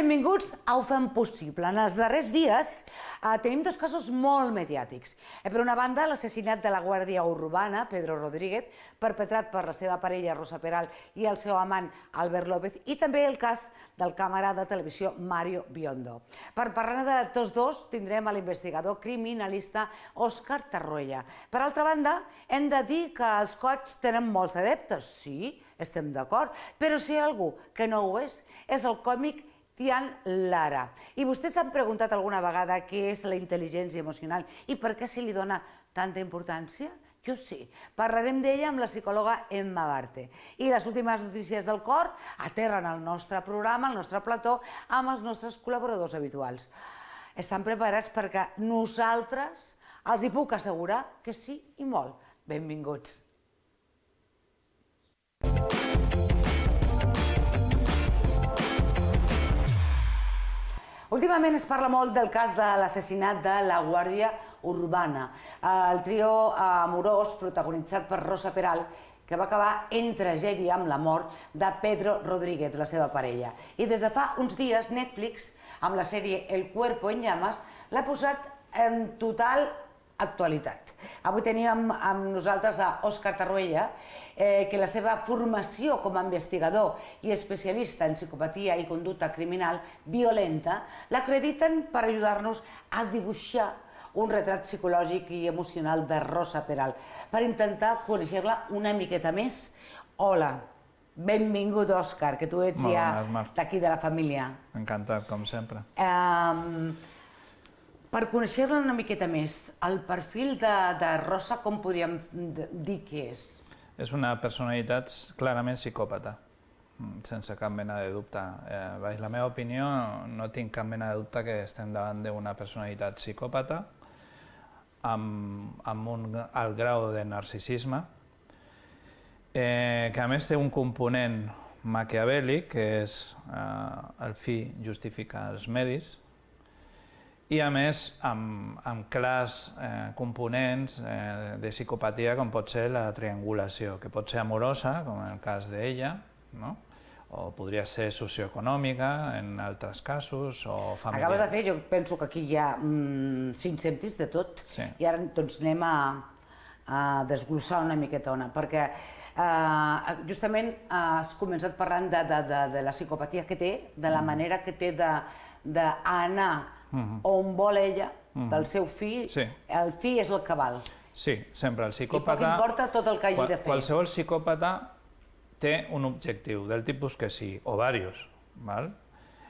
benvinguts a Ho Fem Possible. En els darrers dies tenim dos casos molt mediàtics. Per una banda, l'assassinat de la guàrdia urbana, Pedro Rodríguez, perpetrat per la seva parella Rosa Peral i el seu amant Albert López, i també el cas del càmera de televisió Mario Biondo. Per parlar de tots dos tindrem a l'investigador criminalista Òscar Tarruella. Per altra banda, hem de dir que els cops tenen molts adeptes, sí, estem d'acord, però si hi ha algú que no ho és el còmic Tian Lara. I vostès s'han preguntat alguna vegada què és la intel·ligència emocional i per què se li dona tanta importància? Jo sí. Parlarem d'ella amb la psicòloga Emma Barte. I les últimes notícies del cor aterren al nostre programa, al nostre plató, amb els nostres col·laboradors habituals. Estan preparats perquè nosaltres els hi puc assegurar que sí i molt. Benvinguts. Últimament es parla molt del cas de l'assassinat de la Guàrdia Urbana, el trio amorós protagonitzat per Rosa Peral, que va acabar en tragèdia amb la mort de Pedro Rodríguez, la seva parella. I des de fa uns dies Netflix, amb la sèrie El cuerpo en llamas, l'ha posat en total actualitat. Avui teníem amb nosaltres a Òscar Tarruella, que la seva formació com a investigador i especialista en psicopatia i conducta criminal violenta l'acrediten per ajudar-nos a dibuixar un retrat psicològic i emocional de Rosa Peral, per intentar conèixer-la una miqueta més. Hola, benvingut, Òscar, que tu ets ja d'aquí de la família. Encantat, com sempre. Per conèixer-la una miqueta més, el perfil de Rosa, com podríem dir que és? És una personalitat clarament psicòpata, sense cap mena de dubte. Baix la meva opinió, no tinc cap mena de dubte que estem davant d'una personalitat psicòpata amb un alt grau de narcisisme, que a més té un component maquiavèlic, que és el fi justifica els medis, i a més amb clars components de psicopatia com pot ser la triangulació, que pot ser amorosa, com en el cas d'ella, o podria ser socioeconòmica en altres casos, o familiar. Acabes de fer, jo penso que aquí hi ha 5 cèntims de tot, i ara doncs anem a desglossar una miquetona, perquè justament has començat parlant de la psicopatia que té, de la manera que té d'anar on vol ella, del seu fi, el fi és el que val. Sí, sempre el psicòpata... I poc importa tot el que hagi de fer. Qualsevol psicòpata té un objectiu, del tipus que sí, o diversos.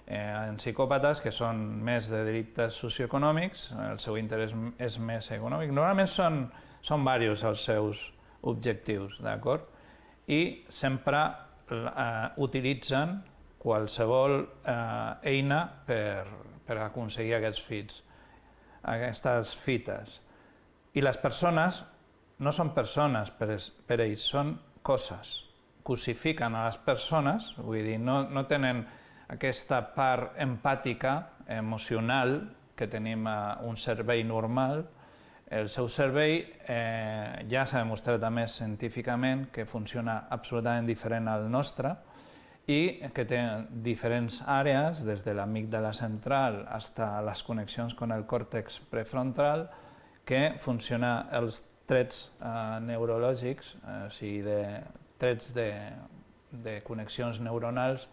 En psicòpates que són més de delictes socioeconòmics, el seu interès és més econòmic, normalment són diversos els seus objectius, d'acord? I sempre utilitzen qualsevol eina per aconseguir aquestes fites. I les persones no són persones per ells, són coses. Cosifiquen a les persones, vull dir, no tenen aquesta part empàtica, emocional, que tenim a un cervell normal. El seu cervell ja s'ha demostrat a més científicament que funciona absolutament diferent al nostre, i que té diferents àrees, des de l'amígdala central fins a les connexions amb el còrtex prefrontal, que funciona els trets neurològics, o sigui, trets de connexions neuronals,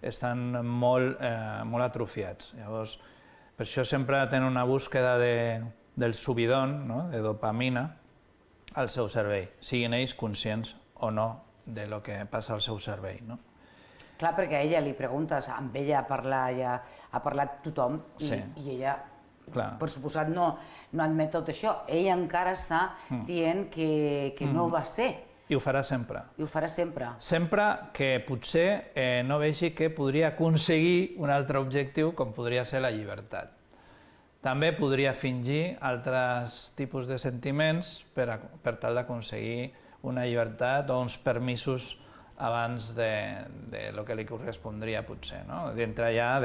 estan molt atrofiats. Llavors, per això sempre tenen una búsqueda del subidon, de dopamina, al seu cervell, siguin ells conscients o no del que passa al seu cervell. Clar, perquè a ella li preguntes, amb ella ha parlat tothom i ella, per suposat, no admet tot això. Ella encara està dient que no va ser. I ho farà sempre. I ho farà sempre. Sempre que potser no vegi que podria aconseguir un altre objectiu, com podria ser la llibertat. També podria fingir altres tipus de sentiments per tal d'aconseguir una llibertat o uns permisos abans de lo que li correspondria, potser. Dintre ja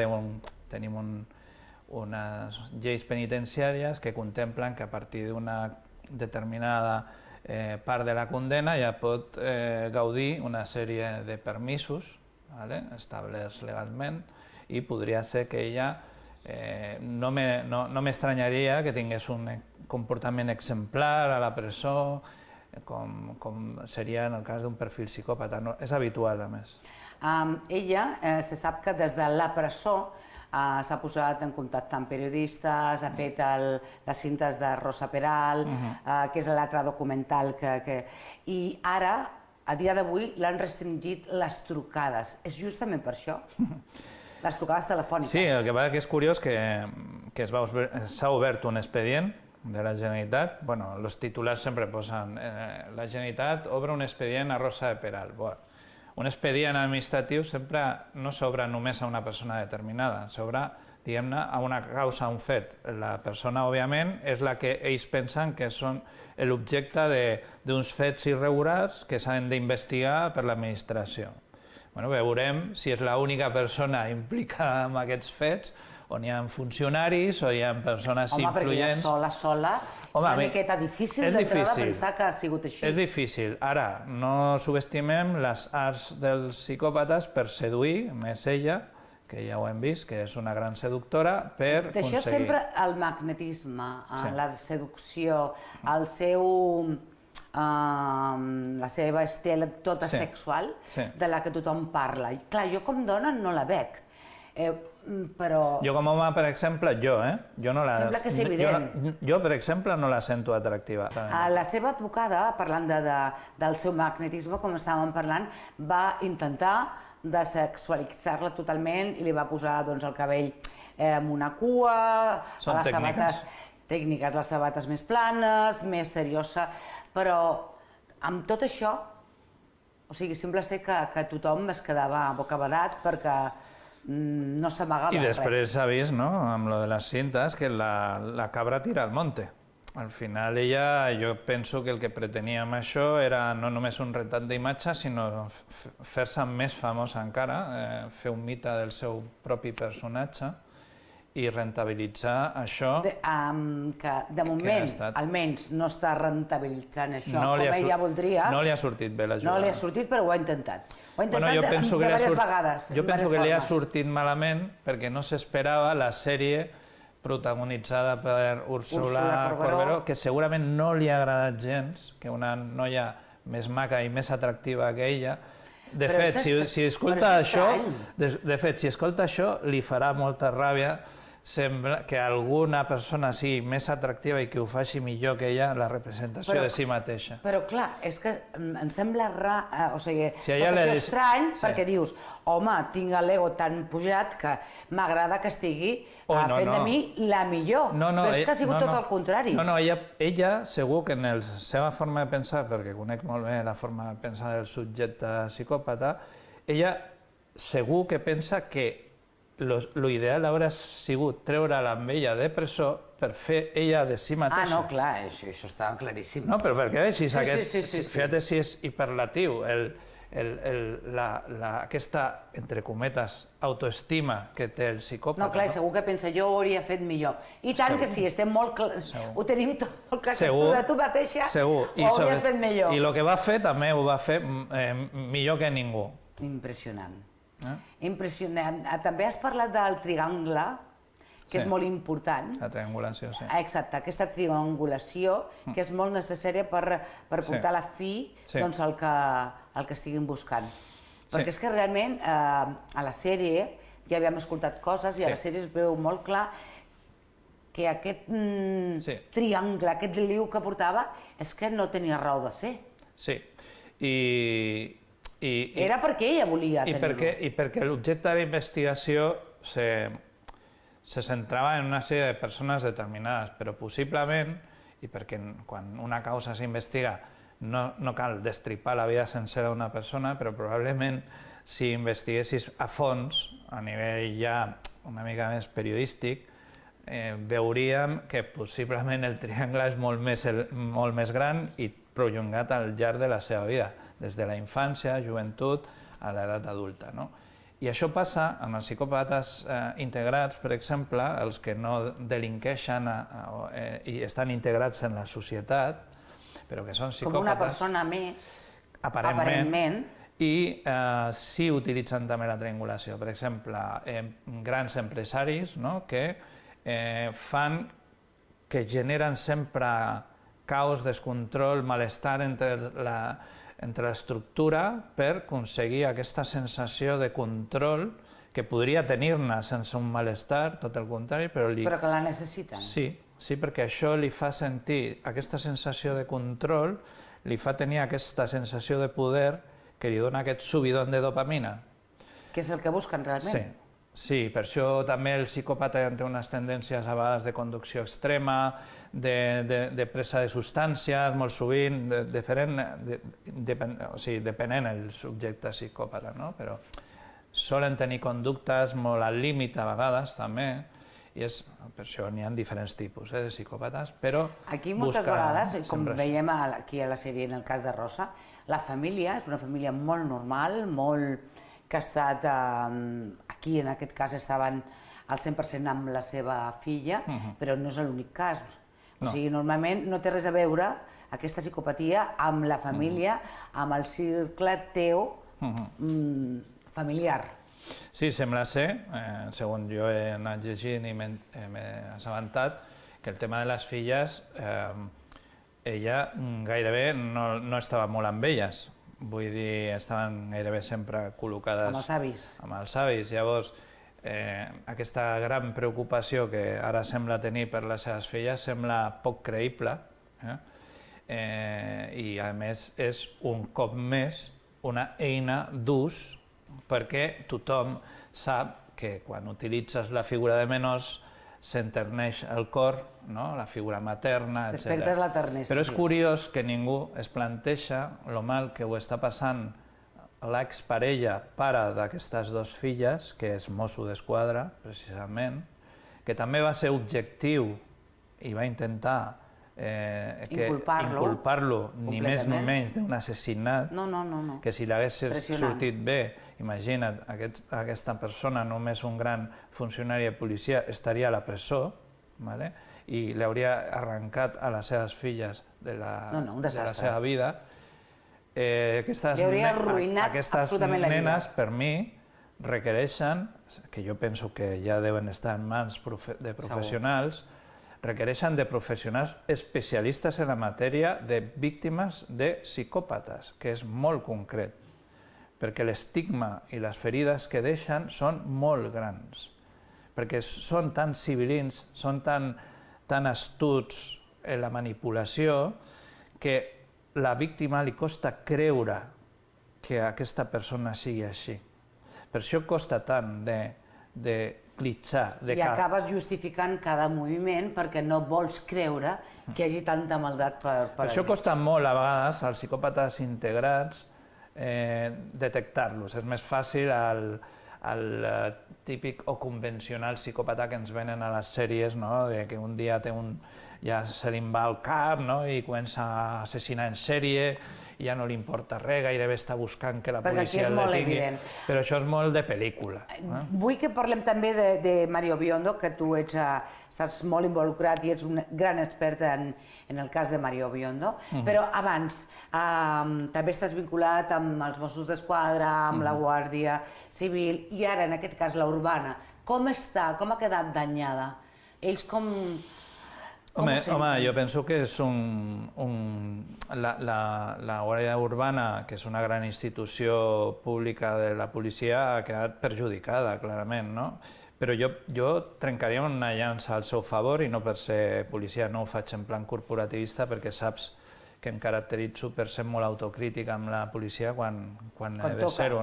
tenim unes lleis penitenciàries que contemplen que a partir d'una determinada part de la condena ja pot gaudir una sèrie de permisos establerts legalment i podria ser que ella no m'estranyaria que tingués un comportament exemplar a la presó, com seria en el cas d'un perfil psicòpata. És habitual, a més. Ella se sap que des de la presó s'ha posat en contacte amb periodistes, ha fet les cintes de Rosa Peral, que és l'altre documental I ara, a dia d'avui, l'han restringit les trucades. És justament per això? Les trucades telefòniques. Sí, el que passa que és curiós que s'ha obert un expedient de la Generalitat. Bueno, els titulars sempre posen la Generalitat obre un expedient a Rosa Peral. Un expedient administratiu sempre no s'obre només a una persona determinada, s'obre, diguem-ne, a una causa, a un fet. La persona, òbviament, és la que ells pensen que són l'objecte d'uns fets irregulars que s'han d'investigar per l'administració. Veurem si és l'única persona implicada en aquests fets, on hi ha funcionaris o hi ha persones influents... Home, perquè sola, és una miqueta difícil d'entrada pensar que ha sigut així. És difícil. Ara, no subestimem les arts dels psicòpates per seduir, més ella, que ja ho hem vist, que és una gran seductora, per aconseguir... D'això sempre el magnetisme, la seducció, la seva estela tota sexual, de la que tothom parla. I clar, jo com dona no la veig. Però... Jo com home, per exemple, Sembla que és evident. Jo, per exemple, no la sento atractiva. La seva advocada, parlant del seu magnetisme, com estàvem parlant, va intentar desexualitzar-la totalment i li va posar el cabell amb una cua, les sabates tècniques, les sabates més planes, més seriosa, però amb tot això, sembla ser que tothom es quedava bocabadat perquè no s'amagava res. I després s'ha vist, amb lo de les cintes, que la cabra tira al monte. Al final ella, jo penso que el que pretenia amb això era no només un retrat d'imatge, sinó fer-se més famosa encara, fer un mite del seu propi personatge i rentabilitzar això que de moment almenys no està rentabilitzant això com ella voldria. No li ha sortit bé la jugada. No li ha sortit, però ho ha intentat. Ho ha intentat diverses vegades. Jo penso que li ha sortit malament perquè no s'esperava la sèrie protagonitzada per Úrsula Corberó, que segurament no li ha agradat gens, que una noia més maca i més atractiva que ella. De fet, si escolta això, li farà molta ràbia que alguna persona sigui més atractiva i que ho faci millor que ella la representació de si mateixa. Però clar, és que em sembla tot això estrany perquè dius, home, tinc l'ego tan pujat que m'agrada que estigui fent de mi la millor, però és que ha sigut tot el contrari. No, ella segur que en la seva forma de pensar, perquè conec molt bé la forma de pensar del subjecte psicòpata, ella segur que pensa que l'ideal hauria sigut treure-la amb ella de presó per fer ella de si mateixa. No, clar, això estava claríssim. No, però perquè fíjate si és hiperlatiu aquesta, entre cometes, autoestima que té el psicòpata. No, clar, segur que pensa, jo ho hauria fet millor. I tant que sí, estem molt clar, ho tenim tot molt clar, que tu mateixa ho hauries fet millor. I el que va fer també ho va fer millor que ningú. Impressionant. Impressionant. També has parlat del triangle, que és molt important. La triangulació, sí. Exacte, aquesta triangulació que és molt necessària per portar a la fi el que estiguin buscant. Perquè és que realment a la sèrie ja havíem escoltat coses i a la sèrie es veu molt clar que aquest triangle, aquest liu que portava, és que no tenia raó de ser. Sí, era perquè ella volia tenir-ho. I perquè l'objecte de la investigació se centrava en una sèrie de persones determinades, però possiblement, i perquè quan una causa s'investiga no cal destripar la vida sencera d'una persona, però probablement si investiguessis a fons, a nivell ja una mica més periodístic, veuríem que possiblement el triangle és molt més gran i prolongat al llarg de la seva vida, des de la infància, joventut, a l'edat adulta. I això passa amb els psicòpates integrats, per exemple, els que no delinqueixen i estan integrats en la societat, però que són psicòpates... Com una persona més, aparentment. i sí utilitzen també la triangulació. Per exemple, grans empresaris que que generen sempre caos, descontrol, malestar entre l'estructura per aconseguir aquesta sensació de control que podria tenir-ne sense un malestar, tot el contrari, però que la necessiten. Sí, perquè això li fa sentir aquesta sensació de control, li fa tenir aquesta sensació de poder que li dona aquest subidon de dopamina. Que és el que busquen realment. Sí, per això també el psicòpata té unes tendències a vegades de conducció extrema, de presa de substàncies, molt sovint, depenent del subjecte psicòpata, però solen tenir conductes molt al límit a vegades també, i per això n'hi ha diferents tipus de psicòpates, però aquí moltes vegades, com veiem aquí a la sèrie en el cas de Rosa, la família és una família molt normal, que ha estat, aquí en aquest cas estaven al 100% amb la seva filla, però no és l'únic cas. O sigui, normalment no té res a veure aquesta psicopatia amb la família, amb el cercle teu familiar. Sí, sembla ser, segons jo he anat llegint i m'he assabentat, que el tema de les filles, ella gairebé no estava molt amb elles, vull dir, estaven gairebé sempre col·locades amb els avis. Amb els avis. Llavors, aquesta gran preocupació que ara sembla tenir per les seves filles sembla poc creïble, i a més és un cop més una eina d'ús perquè tothom sap que quan utilitzes la figura de menors s'enterneix el cor, la figura materna, etc. Despertes la ternesa. Però és curiós que ningú es planteja lo mal que ho està passant l'exparella, pare d'aquestes dues filles, que és mosso d'esquadra, precisament, que també va ser objectiu i va intentar inculpar-lo ni més ni menys d'un assassinat, que si l'hagués sortit bé, imagina't, aquesta persona, només un gran funcionari de policia, estaria a la presó, i li hauria arrencat a les seves filles de la seva vida. Aquestes nenes, per mi, requereixen, que jo penso que ja deuen estar en mans de professionals, requereixen de professionals especialistes en la matèria de víctimes de psicòpates, que és molt concret, perquè l'estigma i les ferides que deixen són molt grans, perquè són tan civilins, són tan astuts en la manipulació, que la víctima li costa creure que aquesta persona sigui així. Per això costa tant de clitxar. I acabes justificant cada moviment perquè no vols creure que hi hagi tanta maldat per allà. Això costa molt a vegades als psicòpates integrats detectar-los. És més fàcil el típic o convencional psicòpata que ens venen a les sèries, que un dia ja se li va al cap i comença a assassinar en sèrie, i ja no li importa res, gairebé està buscant que la policia el detingui. Però això és molt de pel·lícula. Vull que parlem també de Mario Biondo, que tu estàs molt involucrat i ets un gran expert en el cas de Mario Biondo, però abans també estàs vinculat amb els Mossos d'Esquadra, amb la Guàrdia Civil, i ara, en aquest cas, la Urbana. Com està? Com ha quedat danyada? Ells com... Home, jo penso que és la Guàrdia Urbana, que és una gran institució pública de la policia, ha quedat perjudicada, clarament, Però jo trencaria una llança al seu favor, i no per ser policia, no ho faig en plan corporativista, perquè saps que em caracteritzo per ser molt autocrític amb la policia quan he de ser-ho,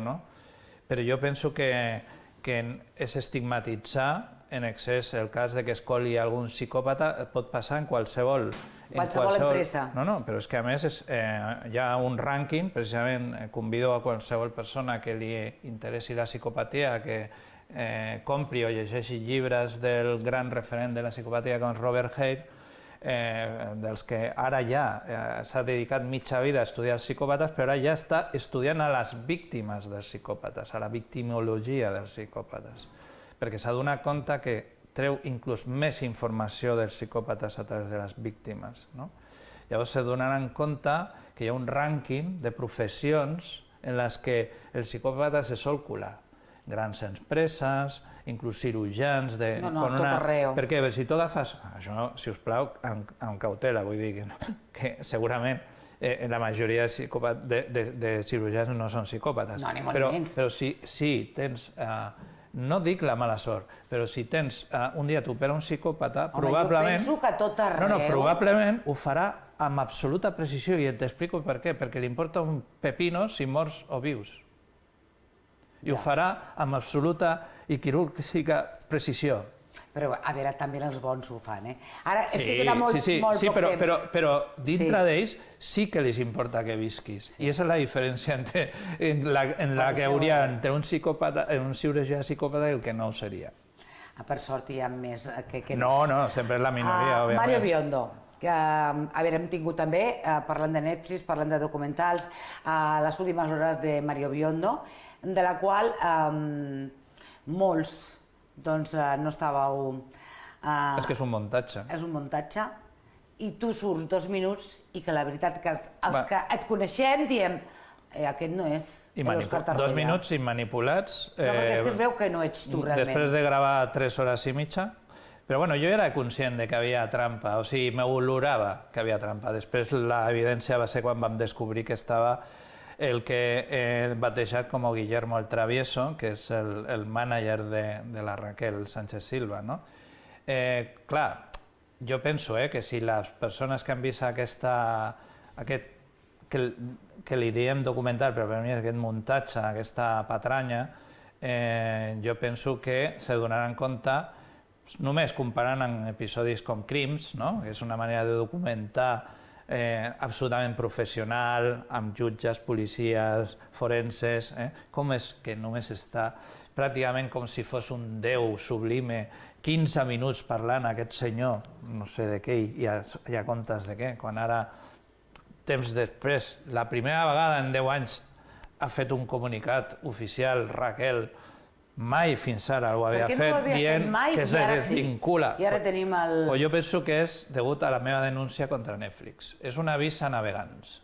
Però jo penso que és estigmatitzar en excés el cas que es coli algun psicòpata, pot passar en qualsevol empresa. No, però és que a més hi ha un rànquing, precisament convido a qualsevol persona que li interessi la psicopatia que compri o llegeixi llibres del gran referent de la psicopatia com Robert Hare, dels que ara ja s'ha dedicat mitja vida a estudiar els psicòpates, però ara ja està estudiant a les víctimes dels psicòpates, a la victimologia dels psicòpates, perquè s'ha donat compte que treu inclús més informació dels psicòpates a través de les víctimes. Llavors se donaran compte que hi ha un rànquing de professions en les que el psicòpata se sol colar. Grans empreses, inclús cirurgians... Tot arreu. Per què? Si tu agafes... Això, si us plau, amb cautela, vull dir que segurament la majoria de cirurgians no són psicòpates. No, ni molt menys. Però si tens... No dic la mala sort, però si tens un dia t'opera un psicòpata, probablement... Jo penso que tot arreu... No, probablement ho farà amb absoluta precisió, i t'explico per què. Perquè li importa un pepino si morts o vius. I ho farà amb absoluta i quirúrgica precisió. Però, a veure, també els bons ho fan, Ara, és que queda molt poc temps. Però dintre d'ells sí que els importa que visquis. I aquesta és la diferència en la que hauria entre un cirurgià psicòpata i el que no ho seria. Per sort hi ha més que... No, sempre és la minoria, òbviament. Mario Biondo, que, a veure, hem tingut també, parlant de Netflix, parlant de documentals, les últimes hores de Mario Biondo, de la qual molts doncs no estàveu... És que és un muntatge. És un muntatge, i tu surts 2 minuts i que la veritat que els que et coneixem diem aquest no és l'Òscar Tarrella. 2 minuts i manipulats. No, perquè és que es veu que no ets tu realment. Després de gravar 3 hores i mitja. Però bueno, jo era conscient de que havia trampa, o sigui, m'olorava que havia trampa. Després l'evidència va ser quan vam descobrir que estava el que he batejat com Guillermo el Travieso, que és el mànager de la Raquel Sánchez Silva, no? Clar, jo penso que si les persones que han vist aquest que li diem documental, però per mi és aquest muntatge, aquesta patranya, jo penso que se donaran compte, només comparant amb episodis com Crims, no? Que és una manera de documentar absolutament professional, amb jutges, policies, forenses, com és que només està pràcticament com si fos un déu sublime, 15 minuts parlant aquest senyor, no sé de què i a comptes de què, quan ara, temps després, la primera vegada en 10 anys ha fet un comunicat oficial, Raquel, mai fins ara ho havia fet, dient que se desvincula. I ara tenim el... Jo penso que és degut a la meva denúncia contra Netflix. És un avís a navegants.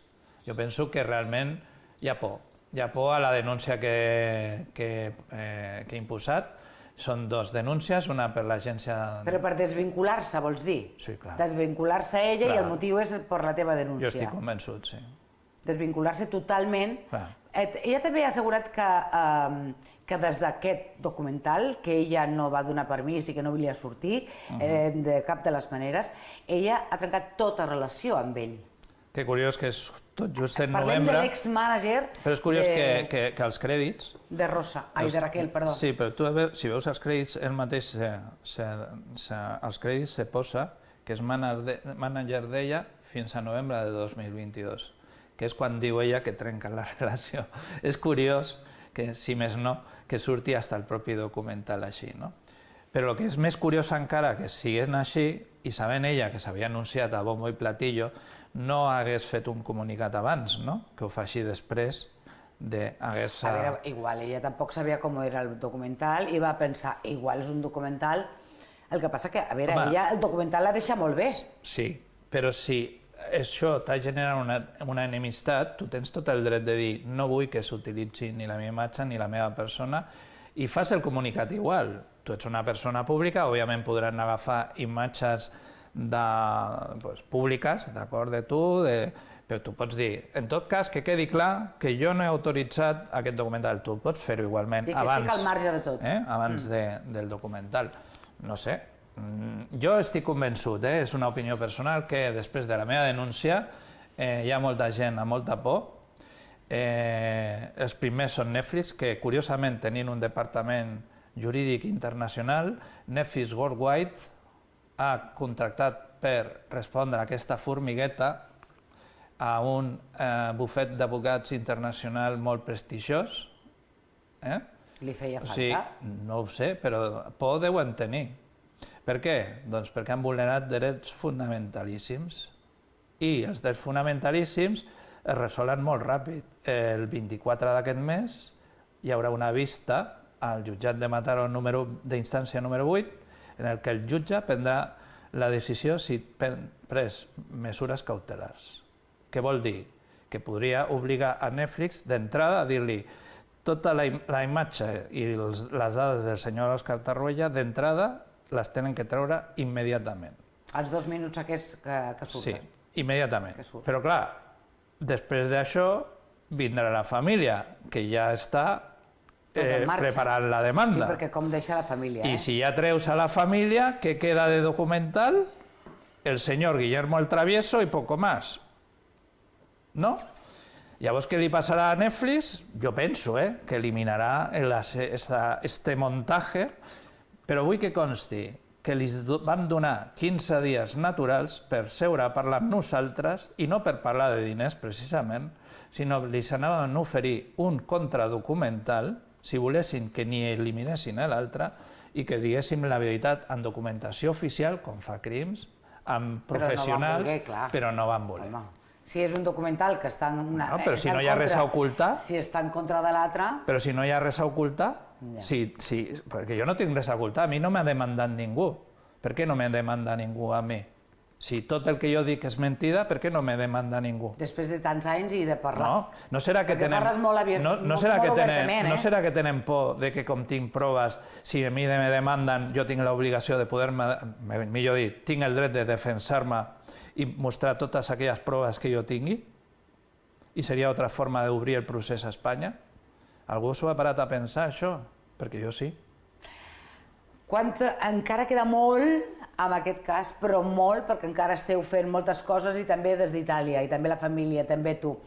Jo penso que realment hi ha por. Hi ha por a la denúncia que he imposat. Són 2 denúncies, una per l'agència... Però per desvincular-se, vols dir? Sí, clar. Desvincular-se a ella i el motiu és per la teva denúncia. Jo estic convençut, sí. Desvincular-se totalment. Ella també ha assegurat que des d'aquest documental, que ella no va donar permís i que no volia sortir de cap de les maneres, ella ha trencat tota relació amb ell. Que curiós que és tot just en novembre... Parlem de l'ex-mànager... Però és curiós que els crèdits... De Rosa, de Raquel, perdó. Sí, però tu si veus els crèdits, ell mateix, els crèdits se posa que és mànager d'ella fins a novembre de 2022, que és quan diu ella que trenca la relació. És curiós que, si més no, que surti fins el propi documental així, no? Però el que és més curiós encara, que siguent així, i sabent ella que s'havia anunciat a bombo i platillo, no hagués fet un comunicat abans, no? Que ho faci després d'haver-se... A veure, igual, ella tampoc sabia com era el documental i va pensar, igual és un documental... El que passa que, a veure, ella el documental la deixa molt bé. Sí, però si això t'ha generat una enemistat, tu tens tot el dret de dir no vull que s'utilitzi ni la meva imatge ni la meva persona i fas el comunicat igual. Tu ets una persona pública, òbviament podran agafar imatges públiques, d'acord, de tu, però tu pots dir, en tot cas, que quedi clar que jo no he autoritzat aquest documental. Tu pots fer-ho igualment abans, al marge de tot. Abans del documental. No sé, jo estic convençut, és una opinió personal, que després de la meva denúncia hi ha molta gent amb molta por. Els primers són Netflix, que curiosament tenint un departament jurídic internacional, Netflix Worldwide ha contractat per respondre a aquesta formigueta a un bufet d'advocats internacional molt prestigiós. Li feia falta? Sí, no ho sé, però por deuen tenir. Per què? Doncs perquè han vulnerat drets fonamentalíssims. I els drets fonamentalíssims es resolen molt ràpid. El 24 d'aquest mes hi haurà una vista al jutjat de Mataró d'instància número 8, en el que el jutge prendrà la decisió si pren mesures cautelars. Què vol dir? que podria obligar a Netflix d'entrada a dir-li tota la imatge i les dades del senyor Òscar Tarruella d'entrada les tenen que treure immediatament. Els 2 minuts aquests que surten. Sí, immediatament. Però clar, després d'això vindrà la família, que ja està preparant la demanda. Sí, perquè com deixa la família. I si ja treus a la família, què queda de documental? El senyor Guillermo el Travieso i poco más. ¿No? Llavors, què li passarà a Netflix? Jo penso que eliminarà este montaje, però vull que consti que li vam donar 15 dies naturals per seure a parlar amb nosaltres, i no per parlar de diners, precisament, sinó que li s'anaven a oferir un contradocumental, si volessin que ni eliminessin l'altre, i que diguéssim la veritat en documentació oficial, com fa Crims, amb professionals, però no van voler. Si és un documental que està en una... Però si no hi ha res a ocultar... Si està en contra de l'altre... Però si no hi ha res a ocultar... Perquè jo no tinc res a ocultar, a mi no m'ha demandat ningú. Per què no me demanda ningú a mi? Si tot el que jo dic és mentida, per què no me demanda ningú? Després de tants anys i de parlar... No serà que tenen... No serà que tenen por de que com tinc proves, si a mi me demanden, jo tinc l'obligació de poder-me... Millor dit, tinc el dret de defensar-me i mostrar totes aquelles proves que jo tingui? I seria altra forma d'obrir el procés a Espanya? Algú s'ho ha parat a pensar, això? Perquè jo sí. Encara queda molt en aquest cas, però molt, perquè encara esteu fent moltes coses i també des d'Itàlia, i també la família, també tu.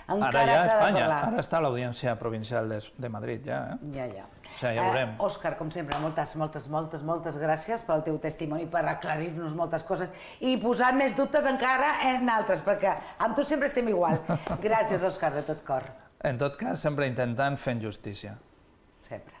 Ara ja a Espanya, ara està l'Audiència Provincial de Madrid, ja. Ja. O sigui, ja ho veurem. Òscar, com sempre, moltes gràcies pel teu testimoni, per aclarir-nos moltes coses i posar més dubtes encara en altres, perquè amb tu sempre estem igual. Gràcies, Òscar, de tot cor. En tot cas, sempre intentant fent justícia. Sempre.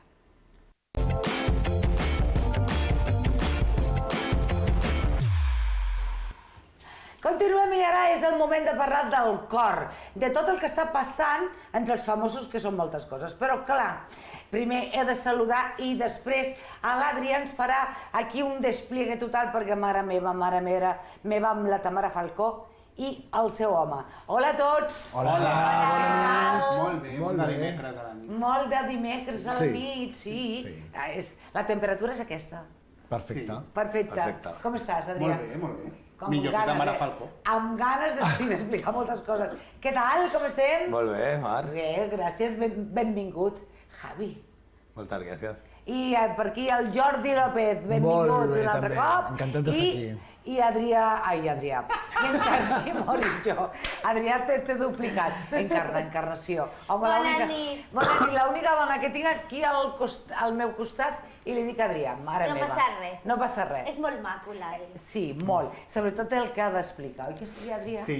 Continuem i ara és el moment de parlar del cor, de tot el que està passant entre els famosos, que són moltes coses. Però clar, primer he de saludar i després l'Adrià ens farà aquí un despliegue total perquè mare meva amb la Tamara Falcó i el seu home. Hola a tots! Hola! Molt bé, molt de dimecres a la nit. Molt de dimecres a la nit, sí. La temperatura és aquesta. Perfecte. Perfecte. Com estàs, Adrià? Molt bé, molt bé. Millor que Tamara Falcó. Amb ganes d'explicar moltes coses. Què tal, com estem? Molt bé, Mar. Bé, gràcies, benvingut. Javi. Moltes gràcies. I per aquí el Jordi López, benvingut un altre cop. Encantat d'estar aquí. I Adrià... Ai, Adrià. Què m'ho dit jo? Adrià t'he duplicat. Encarnació. Bona nit. Bona nit. L'única dona que tinc aquí al meu costat i li dic Adrià, mare meva. No passa res. No passa res. És molt maco, l'Adri. Sí, molt. Sobretot el que ha d'explicar, oi que sí, Adrià? Sí,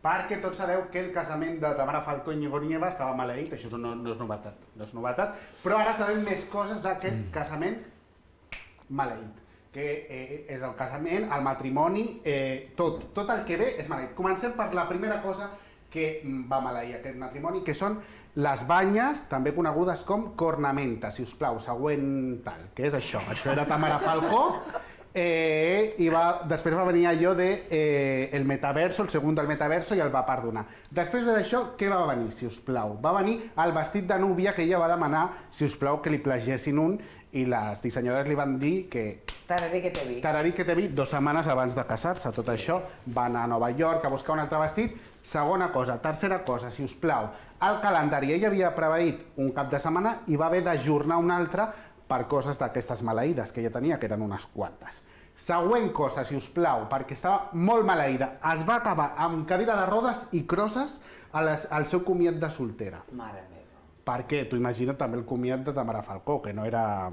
perquè tots sabeu que el casament de Tamara Falcó i Íñigo Nieva estava maleït, això no és novetat, però ara sabem més coses d'aquest casament maleït, que és el casament, el matrimoni, tot el que ve és maleït. Comencem per la primera cosa que va maleir aquest matrimoni, que són les banyes, també conegudes com cornamenta. Si us plau, següent tal, què és això? Això era Tamara Falcó, i després va venir allò de el metaverso, el segon del metaverso, i el va perdonar. Després d'això, què va venir, si us plau? Va venir el vestit de núvia, que ella va demanar, si us plau, que li plagiessin un, i les dissenyadores li van dir que... Tararí que te vi. Tararí que te vi, 2 setmanes abans de casar-se, tot això. Va anar a Nova York a buscar un altre vestit. Segona cosa. Tercera cosa, si us plau. El calendari, ella havia preveït un cap de setmana i va haver d'ajornar un altre per coses d'aquestes maleïdes que ella tenia, que eren unes quantes. Següent cosa, si us plau, perquè estava molt maleïda. Es va acabar amb cadira de rodes i crosses al seu comiat de soltera. Mare meva. Perquè tu imagina't també el comiat de Tamara Falcó, que no era...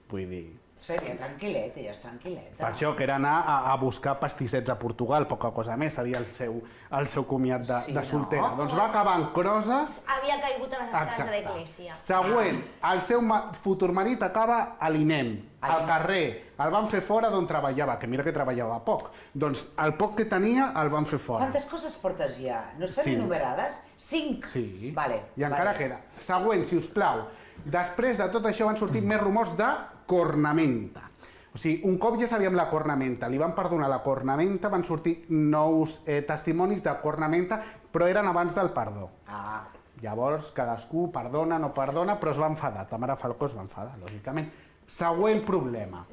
Vull dir... Seria tranquil·let, ella és tranquil·leta. Per això, que era anar a buscar pastissets a Portugal, poca cosa més, seria el seu comiat de soltera. Doncs va acabar en crosses... Havia caigut a les escales de l'església. Següent, el seu futur marit acaba a l'INEM, al carrer. El van fer fora d'on treballava, que mira que treballava poc. Doncs el poc que tenia el van fer fora. Quantes coses portes ja? No estan enumerades? 5? Sí, vale, i encara queda. Següent, si us plau. Després de tot això van sortir més rumors de cornamenta. O sigui, un cop ja sabíem la cornamenta, li van perdonar la cornamenta, van sortir nous testimonis de cornamenta però eren abans del perdó. Ah, Llavors, cadascú perdona, no perdona, però es va enfadar. Tamara Falcó es va enfadar, lògicament. Següent problema.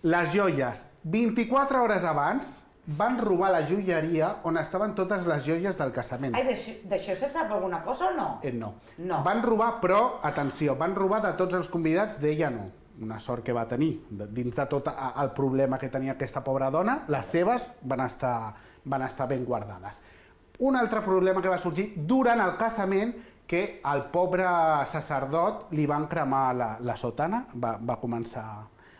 Les joies. 24 hores abans van robar la joieria on estaven totes les joies del casament. ai, d'això se sap alguna cosa o no? No. No. Van robar, però, atenció, van robar de tots els convidats, d'ella no. Una sort que va tenir. Dins de tot el problema que tenia aquesta pobra dona, les seves van estar ben guardades. Un altre problema que va sorgir durant el casament, que al pobre sacerdot li van cremar la sotana, va començar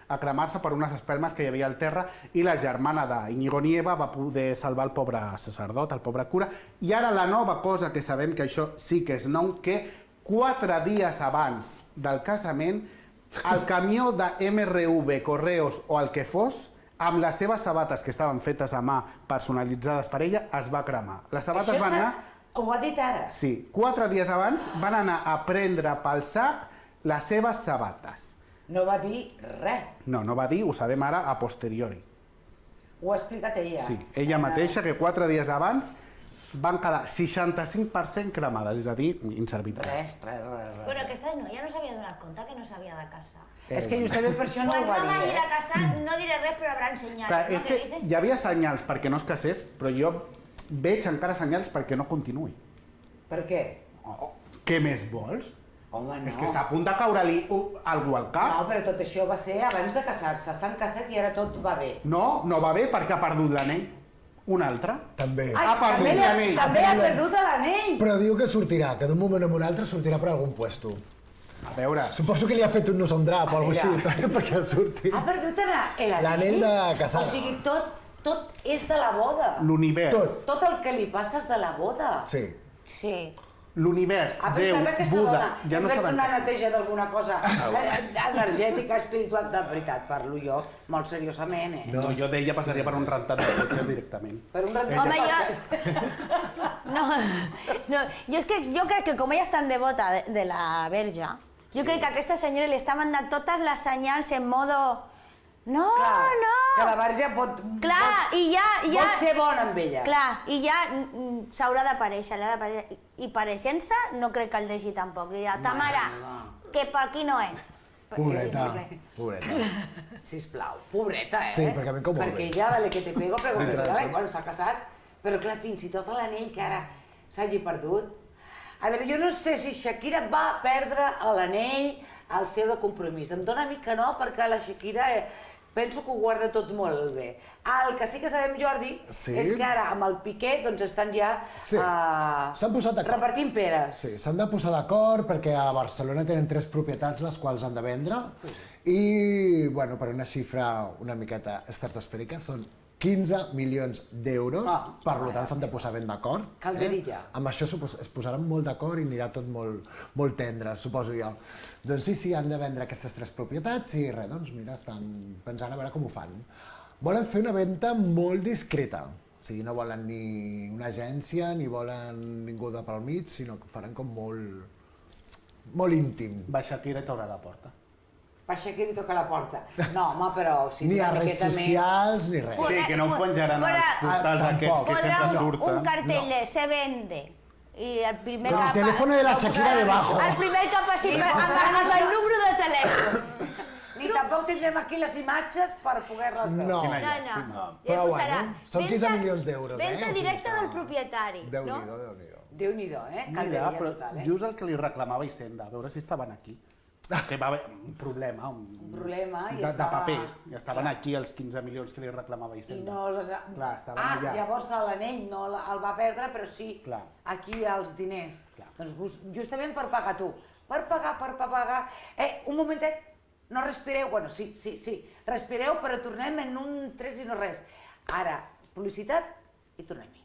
a cremar-se per unes espelmes que hi havia al terra, i la germana d'Iñigo Nieva va poder salvar el pobre sacerdot, el pobre cura. I ara la nova cosa que sabem, que això sí que és nou, que 4 dies abans del casament, el camió de MRV, Correos o el que fos, amb les seves sabates, que estaven fetes a mà, personalitzades per ella, es va cremar. Les sabates van anar... Ho ha dit ara. Sí, 4 dies abans van anar a prendre pel sac les seves sabates. No va dir res. No va dir, ho sabem ara, a posteriori. Ho ha explicat ella. Sí, ella mateixa, que 4 dies abans van quedar 65% cremades, és a dir, inservibles. Res. Però aquesta noia no s'havia donat compte que no s'havia de casar. És que justament per això no ho Quan va no m'hagi dir, de casar, no diré res, però habrà senyals. Clar, ¿no? és ¿Qué que dices? hi havia senyals perquè no es casés, però jo veig encara senyals perquè no continuï. Per què? Què més vols? Home, no. És que està a punt de caure-li algú al cap. No, però tot això va ser abans de casar-se. S'han casat i ara tot va bé. No va bé perquè ha perdut l'anell. Un altre. També. Ai, Ha perdut l'anell. també ha perdut l'anell! Però diu que sortirà, que d'un moment a un altre sortirà per algun puesto. A veure, Suposo que li ha fet un no sé un drap o alguna cosa Mira. així, perquè surti. Ha perdut l'anell? L'anell de casada. O sigui, tot és de la boda. l'univers. Tot. Tot el que li passa és de la boda. Sí. Sí. L'univers, Ha Déu, pensat aquesta Buda, dona ja no fer-se saben una què. neteja d'alguna cosa energètica, espiritual, de veritat, parlo jo molt seriosament, eh? No, jo d'ella passaria per un rentat de cotxe directament. Per un rentat Home, de jo- cotxes. No, jo crec que com ella és tan devota de la Verge, jo crec que a aquesta senyora li està mandant totes les senyals en modo... No, Clar, no! que la verge pot Clar, i ja... pot ser bona amb ella. Clar, i ja s'haurà d'aparèixer, i pareixent-se no crec que el deixi tampoc. Li dirà, Tamara, que per aquí no és. Pobreta. Pobreta. Sisplau, pobreta, eh? Sí, perquè a mi com molt Perquè bé. ja, dale que te pego, pego que te Literal. doy. Bueno, s'ha casat, però clar, fins i tot l'anell que ara s'hagi perdut. A veure, jo no sé si Shakira va perdre l'anell al seu de compromís. Em dóna a mi que no, perquè la Shakira penso que ho guarda tot molt bé. El que sí que sabem, Jordi, Sí. és que ara amb el Piqué doncs estan ja Sí. S'han posat d'acord. repartint peres. Sí, s'han de posar d'acord perquè a Barcelona tenen 3 propietats les quals han de vendre i, bueno, per una xifra una miqueta estratosfèrica són 15 milions d'euros, per tant s'han de posar ben d'acord. Calderilla. Amb això es posaran molt d'acord i anirà tot molt tendre, suposo jo. Doncs sí, han de vendre aquestes 3 propietats i res, doncs mira, estan pensant a veure com ho fan. Volen fer una venda molt discreta, o sigui, no volen ni una agència ni volen ningú de pel mig, sinó que ho faran com molt íntim. Va Shakira i t'obre la porta. Va Shakira i toca la porta. No, home, però... Si Ni a una redes miqueta més- socials ni res. Sí, que no ho penjaran als portals Ah, aquests tampoc. que sempre Pondrà surten. un cartell de se vende. I el primer Con el que teléfono de la Shakira debajo. El primer que passi amb el número de telèfon. Ni tampoc tindrem aquí les imatges per poder-les veure. No. Quina No, llàstima. no. Però I posarà, bueno, són 15 milions d'euros, Venda o sigui directa que- del propietari, no? Déu-n'hi-do, Déu-n'hi-do. Déu-n'hi-do, eh? Mira, Calderia però total, eh? just el que li reclamava Hisenda, a veure si estaven aquí. Que va haver un problema, un problema i de estava- papers. I estaven aquí els 15 milions que li reclamava I Hisenda. no les... Clar, estaven Ah, allà. llavors l'anell no el va perdre, però sí Clar. aquí els diners. Clar. Doncs justament per pagar tu. Per pagar. Un momentet, no respireu. Bueno, sí. Respireu, però tornem en un 3 i no res. Ara, publicitat i tornem-hi.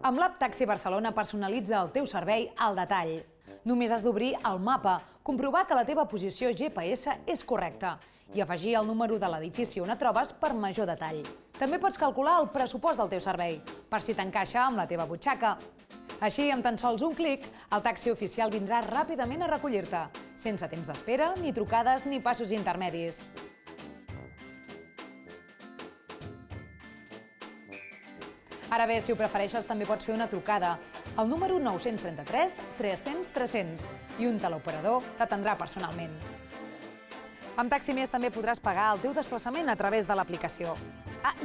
Amb l'app Taxi Barcelona personalitza el teu servei al detall. Només has d'obrir el mapa, comprovar que la teva posició GPS és correcta i afegir el número de l'edifici on et trobes per major detall. També pots calcular el pressupost del teu servei, per si t'encaixa amb la teva butxaca. Així, amb tan sols un clic, el taxi oficial vindrà ràpidament a recollir-te, sense temps d'espera, ni trucades ni passos intermedis. Ara bé, si ho prefereixes, també pots fer una trucada al número 933 300 300 i un teleoperador t'atendrà personalment. Amb Taxi Més també podràs pagar el teu desplaçament a través de l'aplicació.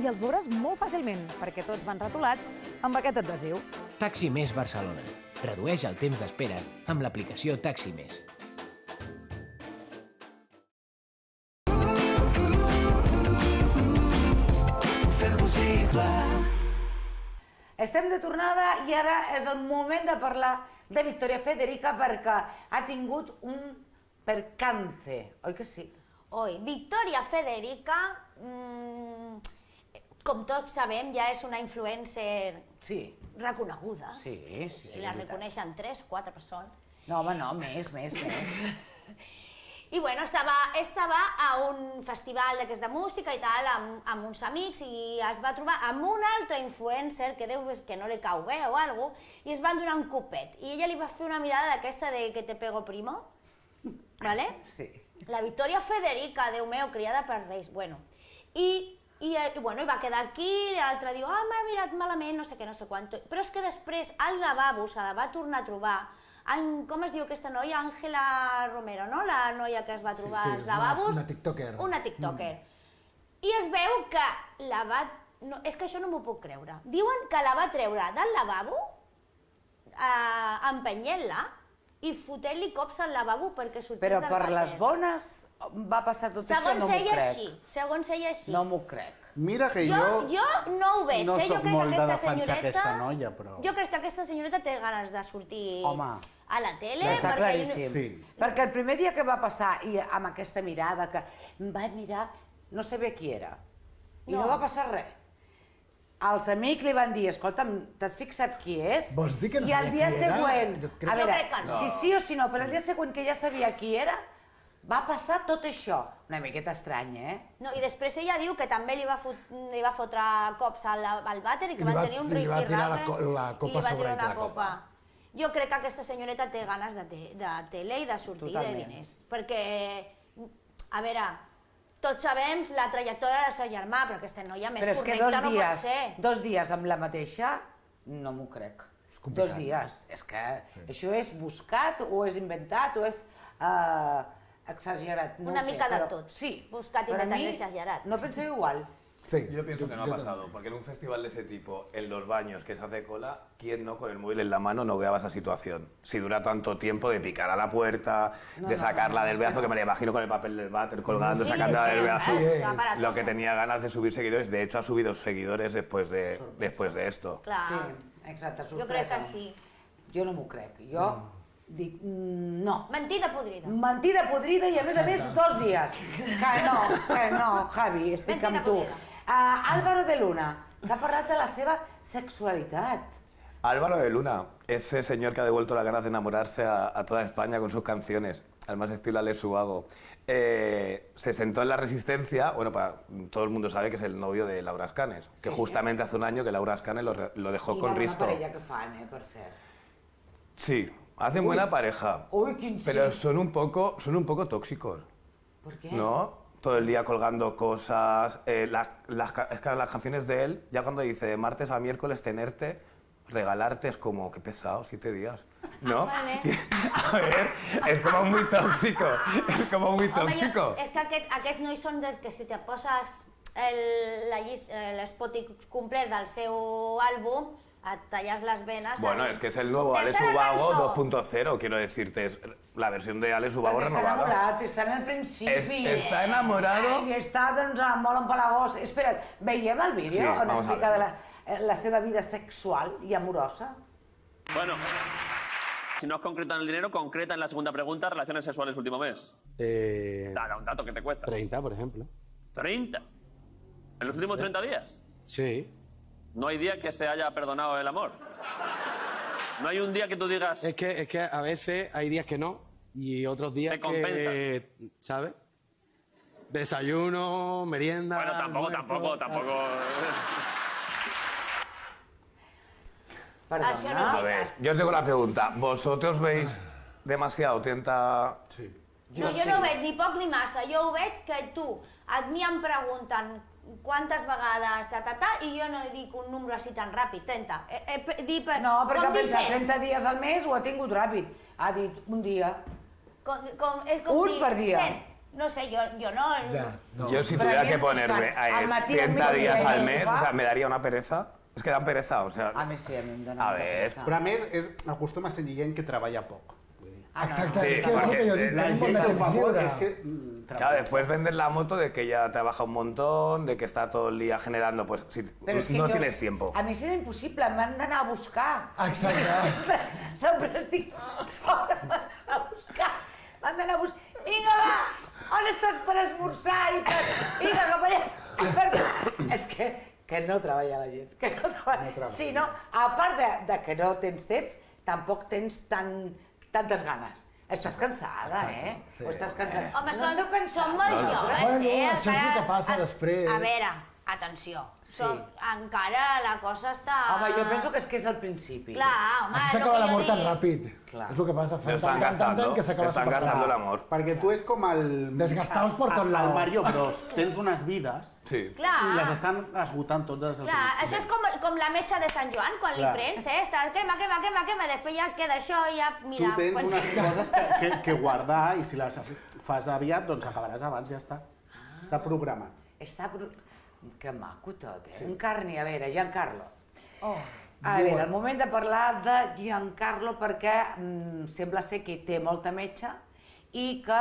I els veuràs molt fàcilment, perquè tots van retolats amb aquest adhesiu. Taxi Més Barcelona. Redueix el temps d'espera amb l'aplicació Taxi Més. Estem de tornada i ara és el moment de parlar de Victoria Federica perquè ha tingut un percance, oi que sí? Oi, Victoria Federica, com tots sabem, ja és una influencer reconeguda. Sí. Si la reconeixen 3, 4 persones. No, home, no, més. I bueno, estava a un festival d'aquests de música i tal, amb uns amics, i es va trobar amb un altre influencer que deu que no li cau bé o alguna cosa, i es van donar un copet. I ella li va fer una mirada d'aquesta de que te pego primo, ¿vale? Sí. La Victoria Federica, Déu meu, criada per Reis. Bueno, i va quedar aquí, l'altre diu, m'ha mirat malament, no sé què, no sé quant. Però és que després al lavabo se la va tornar a trobar, com es diu aquesta noia? Ángela Romero, no? La noia que es va trobar als lavabos. Una tiktoker. Una tiktoker. I es veu que la va... No, és que això no m'ho puc creure. Diuen que la va treure del lavabo, empenyent-la, i fotent-li cops al lavabo perquè sortia del Però per vàter. les bones va passar tot això, no m'ho crec. Segons ella, sí. No m'ho crec. Mira que Jo no ho veig, no jo soc crec molt que de aquesta defensar senyoreta... aquesta noia, però... Jo crec que aquesta senyoreta té ganes de sortir a la tele. Està claríssim. Sí. Perquè el primer dia que va passar, i amb aquesta mirada que em va mirar, no sabia qui era. I no va passar res. Els amics li van dir, escolta'm, t'has fixat qui és? Vols dir que no I el sabia dia qui era? següent, Jo crec- a veure, crec que no. si sí o si no, però el dia següent que ja sabia qui era, va passar tot això. Una miqueta estrany, No, i després ella diu que també li va fotre cops al vàter i que van tenir un li va tirar rifirrafe la copa i li va sobre tirar una la copa. Jo crec que aquesta senyoreta té ganes de tele i de sortir de Totalment. diners. Perquè, a veure, tots sabem la trajectòria del seu germà, però aquesta noia més Però és que correcta no pot ser. 2 dies amb la mateixa, no m'ho crec. 2 dies. És que això és buscat, o és inventat, o és exagerat. No Una ho sé, mica de però tot. Sí. Buscat, Per a inventat mi, i exagerat. No penseu igual. Sí. Yo pienso que no ha pasado, porque en un festival de ese tipo, en los baños que se hace cola, ¿quién no con el móvil en la mano no veaba esa situación? Si dura tanto tiempo de picar a la puerta, de sacarla del brazo, que me la imagino con el papel del váter colgando, Sí, sacándola del brazo, es aparatoso. lo que tenía ganas de subir seguidores, de hecho ha subido seguidores después de esto. Clar, Sí, exacte, sorpresa. jo crec que sí. Jo no m'ho crec. Jo dic, no. Mentida podrida. Mentida podrida i a més 2 dies. Que no, Javi, estic Mentida amb tu. podrida. Álvaro de Luna, que ha parlat de la seva sexualitat. Álvaro de Luna, ese señor que ha devuelto las ganas de enamorarse a toda España con sus canciones, al más estilo Alex Ubago. Se sentó en La Resistencia, bueno, todo el mundo sabe que es el novio de Laura Escanes, que justamente hace un año que Laura Escanes lo dejó con Risto. Quina bona parella que fan, per cert. Sí, hacen buena pareja, Uy, quin pero sí. son un poco tóxicos, Per què? ¿no? Todo el día colgando cosas, es que las canciones de él, ya cuando dice de martes a miércoles tenerte, regalarte, es como, qué pesado, 7 días, ¿no? Vale. A ver, es como muy tóxico, es como muy tóxico. És que aquests nois són des que si te poses l'espòtic complet del seu àlbum, et talles les venes... Bueno, es que es el nuevo Alex Tercera Ubago cançó. 2.0, quiero decirte, es la versión de Alex Ubago Perquè està renovada. enamorat, està en el principi. Está enamorado. I està, doncs, molt empalagós. Espera't, veiem el vídeo Sí, on vamos a explica verlo. la seva vida sexual i amorosa? Bueno, si no has concretado en el dinero, concreta en la segunda pregunta relaciones sexuales último mes. Da un dato que te cuesta. 30, por ejemplo. 30. ¿En los últimos 30 días? Sí. No hay día que se haya perdonado el amor. No hay un día que tú digas... Es que a veces hay días que no y otros días Se compensa. que, ¿sabes? Desayuno, merienda... Bueno, tampoco. Perdona. Això no és A ver, yo os digo la pregunta, ¿vosotros veis demasiado tienta? No, jo no ho veig ni poc ni massa. Jo ho veig que tu, a mi em pregunten quantes vegades, i jo no dic un número així tan ràpid, 30. No, perquè pensa, 30 dies al mes ho ha tingut ràpid. Ha dit un dia. Un per dia. No sé, yo no... Yo si tuviera que ponerme 30 días al mes, o sea, me daría una pereza. Es que dan pereza, o sea... A mi sí, a mi em dona A ver... Però a més, acostuma a ser gent que treballa poc. Exacte, Sí, és que porque jo dic, La tenim gent molt de que ho temps fa lliure. poc és que... Claro, después vender la moto de que ella trabaja un montón, de que está todo el día generando, pues si Però és que no jo- tienes tiempo. A mi serà impossible, m'han d'anar a buscar. Exacte. Sempre estic fora, m'han d'anar a buscar. M'han d'anar a buscar. Vinga, va! On estàs per esmorzar i per... Vinga, cap allà! És que no treballa la gent. Que no treballa. Sí, no? A part de que no tens temps, tampoc tens tantes ganes. Estàs cansada, Sí. O estàs cansada. Home, no esteu cansades? són molt joves, Bueno, això és el que passa després. A veure, atenció, encara la cosa està... Home, jo penso que és el principi. Clar, home, Així el s'acaba que jo l'amor tan dic. ràpid. Clar. És el que passa. Lo están gastando, que s'acaba están superràpid. gastando el amor. Perquè tu és com el... Desgastaos por tot El lados. Mario Bros. Tens unes vides Sí. Clar. i les estan esgotant totes. Clar, això és com la metxa de Sant Joan, quan li Clar. prens, Està crema, després ja queda això i ja, Tu mira... tens quan- unes coses que guardar i si les fas aviat, doncs acabaràs abans, ja està. Està programat. Que maco tot, Encarni, a veure, Giancarlo. A veure, el moment de parlar de Giancarlo perquè sembla ser que té molta metxa i que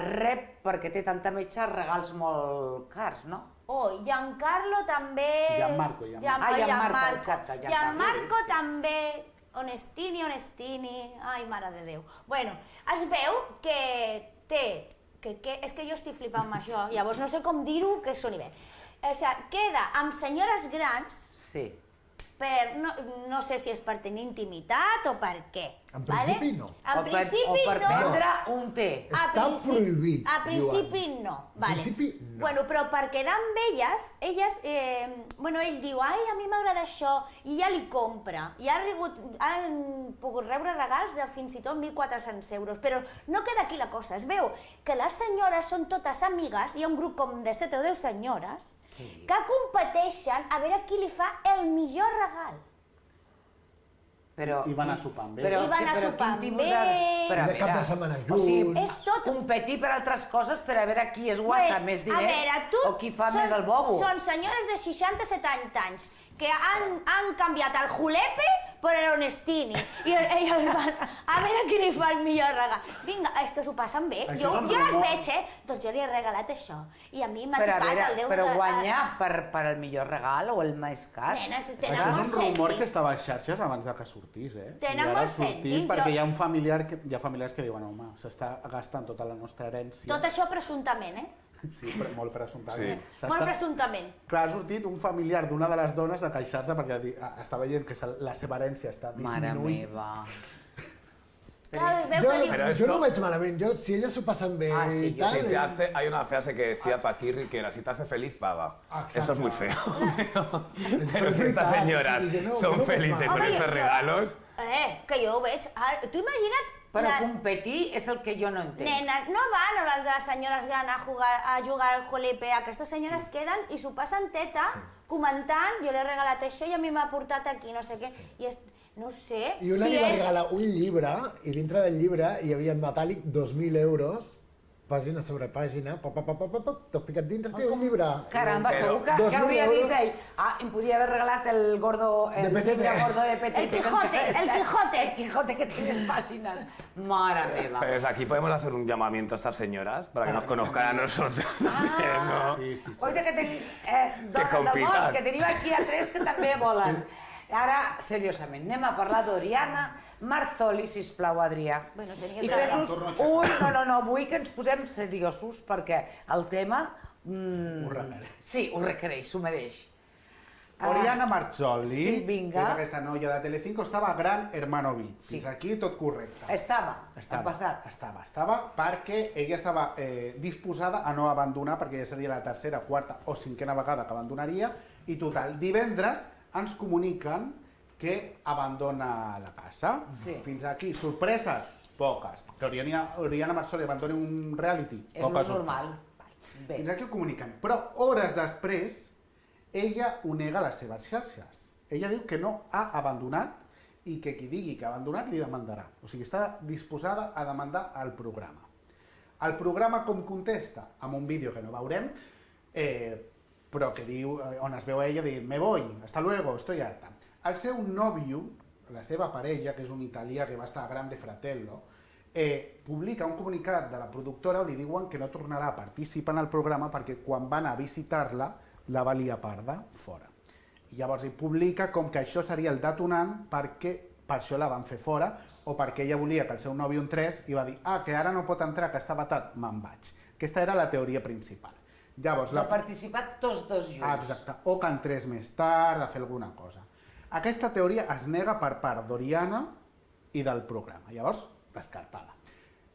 rep, perquè té tanta metxa, regals molt cars, no? Oh, Giancarlo també... Gianmarco. Exacte, Gianmarco també... Onestini. Ai, mare de Déu. Bueno, es veu que té... És que jo estic flipant amb això, llavors no sé com dir-ho, que soni bé. O sigui, queda amb senyores grans, Sí. no sé si és per tenir intimitat o per què. En principi no. En principi o per no. prendre un té. Està prohibit, A principi no. Vale. principi no. Bueno, però per quedar amb elles, ell diu, ai, a mi m'agrada això, i ja li compra. I han pogut rebre regals de fins i tot 1.400 euros. Però no queda aquí la cosa. Es veu que les senyores són totes amigues, hi ha un grup com de 7 o 10 senyores, que competeixen a veure qui li fa el millor regal. Però, I van a sopar amb ell. però, I van a però sopar quin amb tipus ell. Però, a De cap veure, de setmana o sigui, junts. És tot... competir per altres coses per a veure qui es gasta més A diners veure, o qui fa més el bobo. Són senyores de 60-70 anys que han canviat el julepe per l'Onestini. I elles van a veure qui li fa el millor regal. Vinga, és que s'ho passen bé. Això Jo és un les rumor. veig, Doncs jo li he regalat això. I a mi m'ha Però, a tocat veure, el Déu però de... guanyar per el millor regal o el més car. Nena, si Això tenen és un molt rumor que sentit. estava a xarxes abans de que sortís, Tenen I ara molt ha sortit sentit, perquè jo- hi ha familiars que diuen, home, s'està gastant tota la nostra herència. Tot això presumptament, Sí, però molt presumptament. Sí. Molt presumptament. Clar, ha sortit un familiar d'una de les dones a queixar-se perquè està veient que la seva herència està Mare disminuint. meva. Clar, es veu Jo, que diu... Però jo no esto- ho veig malament. Si elles s'ho passen bé Ah, sí, i jo tal... Si te hace, hay una frase que decía Paquirri que era, si te hace feliz, paga. Exacto. Esto es muy feo. Pero es si estas verdad, señoras sí, que no son veig felices mal. con Home, estos jo- regalos... Que jo ho veig. Tu imagina't... Però competir és el que jo no entenc. Nena, no van les senyores grans a jugar al julepe. Aquestes senyores queden i s'ho passen teta, comentant, jo l'he regalat això i a mi m'ha portat aquí, no sé què. I no sé... I una li va regalar un llibre, i dintre del llibre hi havia en metàl·lic 2.000 euros, pàgina sobre pàgina, t'ho has ficat dintre, té un llibre. Caramba, Però segur que 2.000 hauria dit euros. ell. Em podia haver regalat el gordo... De Petete. llibre gordo de Petete. El Quijote, el Quijote. El Quijote que tienes páginas. Mare meva. Pues aquí podemos hacer un llamamiento a estas señoras para que nos conozcan a nosotros también, ¿no? Sí. Oita que tenim dones del compiten. món, que tenim aquí a 3 que també volen. Ara, seriosament, anem a parlar d'Oriana Marzoli, sisplau, Adrià. Bueno, seria I saber. fer-nos un... No, vull que ens posem seriosos perquè el tema... Ho requereix. Sí, ho requereix, s'ho mereix. Oriana Marzoli, Sí, vinga. que és aquesta noia de Telecinco, estava a Gran Hermano VIP. Sí. Fins aquí tot correcte. Estava, en passat. Estava, perquè ella estava disposada a no abandonar, perquè ja seria la tercera, quarta o cinquena vegada que abandonaria, i total, divendres ens comuniquen que abandona la casa. Sí. Fins aquí, sorpreses, poques. Que Oriana Marzoli abandoni un reality, És poques lo normal. Fins aquí ho comuniquen. Però hores després, ella ho nega a les seves xarxes. Ella diu que no ha abandonat i que qui digui que ha abandonat li demandarà. O sigui, està disposada a demandar el programa. El programa com contesta? Amb un vídeo que no veurem, però que diu, on es veu a ella dir me voy, hasta luego, estoy harta. El seu nòvio, la seva parella, que és un italià que va estar a Grande Fratello, publica un comunicat de la productora on li diuen que no tornarà a participar en el programa perquè quan van a visitar-la la va liar parda fora. I llavors ell publica com que això seria el detonant perquè per això la van fer fora o perquè ella volia que el seu nòvio entrés i va dir que ara no pot entrar, que està vetat, me'n vaig. Aquesta era la teoria principal. Llavors, ha participat tots dos junts. Exacte, o que entrés més tard a fer alguna cosa. Aquesta teoria es nega per part d'Oriana i del programa, llavors descartada.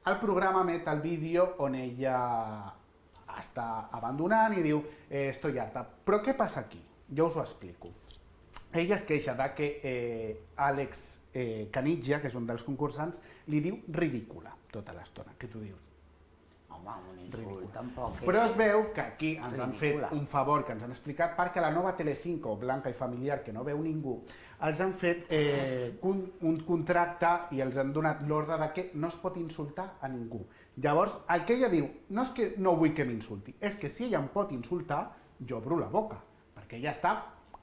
El programa emet el vídeo on ella està abandonant i diu estoy harta. Però què passa aquí? Jo us ho explico. Ella es queixa que Àlex Caniggia, que és un dels concursants, li diu ridícula tota l'estona. Què tu dius? Home, un insult tampoc. Però es veu que aquí ens han fet un favor que ens han explicat perquè la nova Telecinco, Blanca i Familiar, que no veu ningú, els han fet un contracte i els han donat l'ordre de que no es pot insultar a ningú. Llavors, el que ella diu, no és que no vull que m'insulti, és que si ella em pot insultar, jo obro la boca, perquè ella està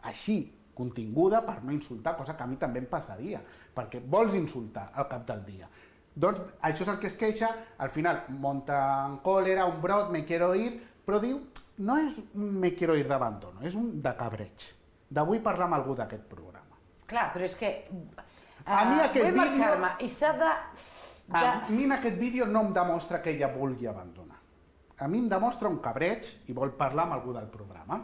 així, continguda per no insultar, cosa que a mi també em passaria, perquè vols insultar al cap del dia. Doncs això és el que es queixa, al final monta en còlera, un brot, me quiero ir, però diu, no és un me quiero ir d'abandono, és un de cabreig, de vull parlar amb algú d'aquest programa. Clar, però és que a mi aquest vull marxar-me i s'ha de... A mi en aquest vídeo no em demostra que ella vulgui abandonar. A mi em demostra un cabreig i vol parlar amb algú del programa.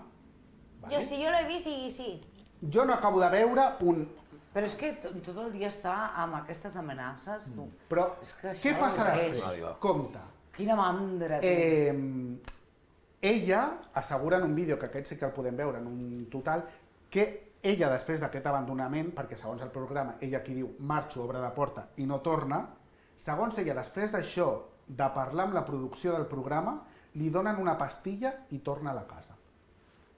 Jo sí, jo l'he vist i sí. Jo no acabo de veure un... Però és que tot el dia està amb aquestes amenaces, tu. Però què passarà després? Compte. Quina mandra, tu. Ella assegura en un vídeo, que aquest sí que el podem veure en un total, que ella després d'aquest abandonament, perquè segons el programa, ella qui diu marxo, obre la porta i no torna, segons ella, després d'això, de parlar amb la producció del programa, li donen una pastilla i torna a la casa.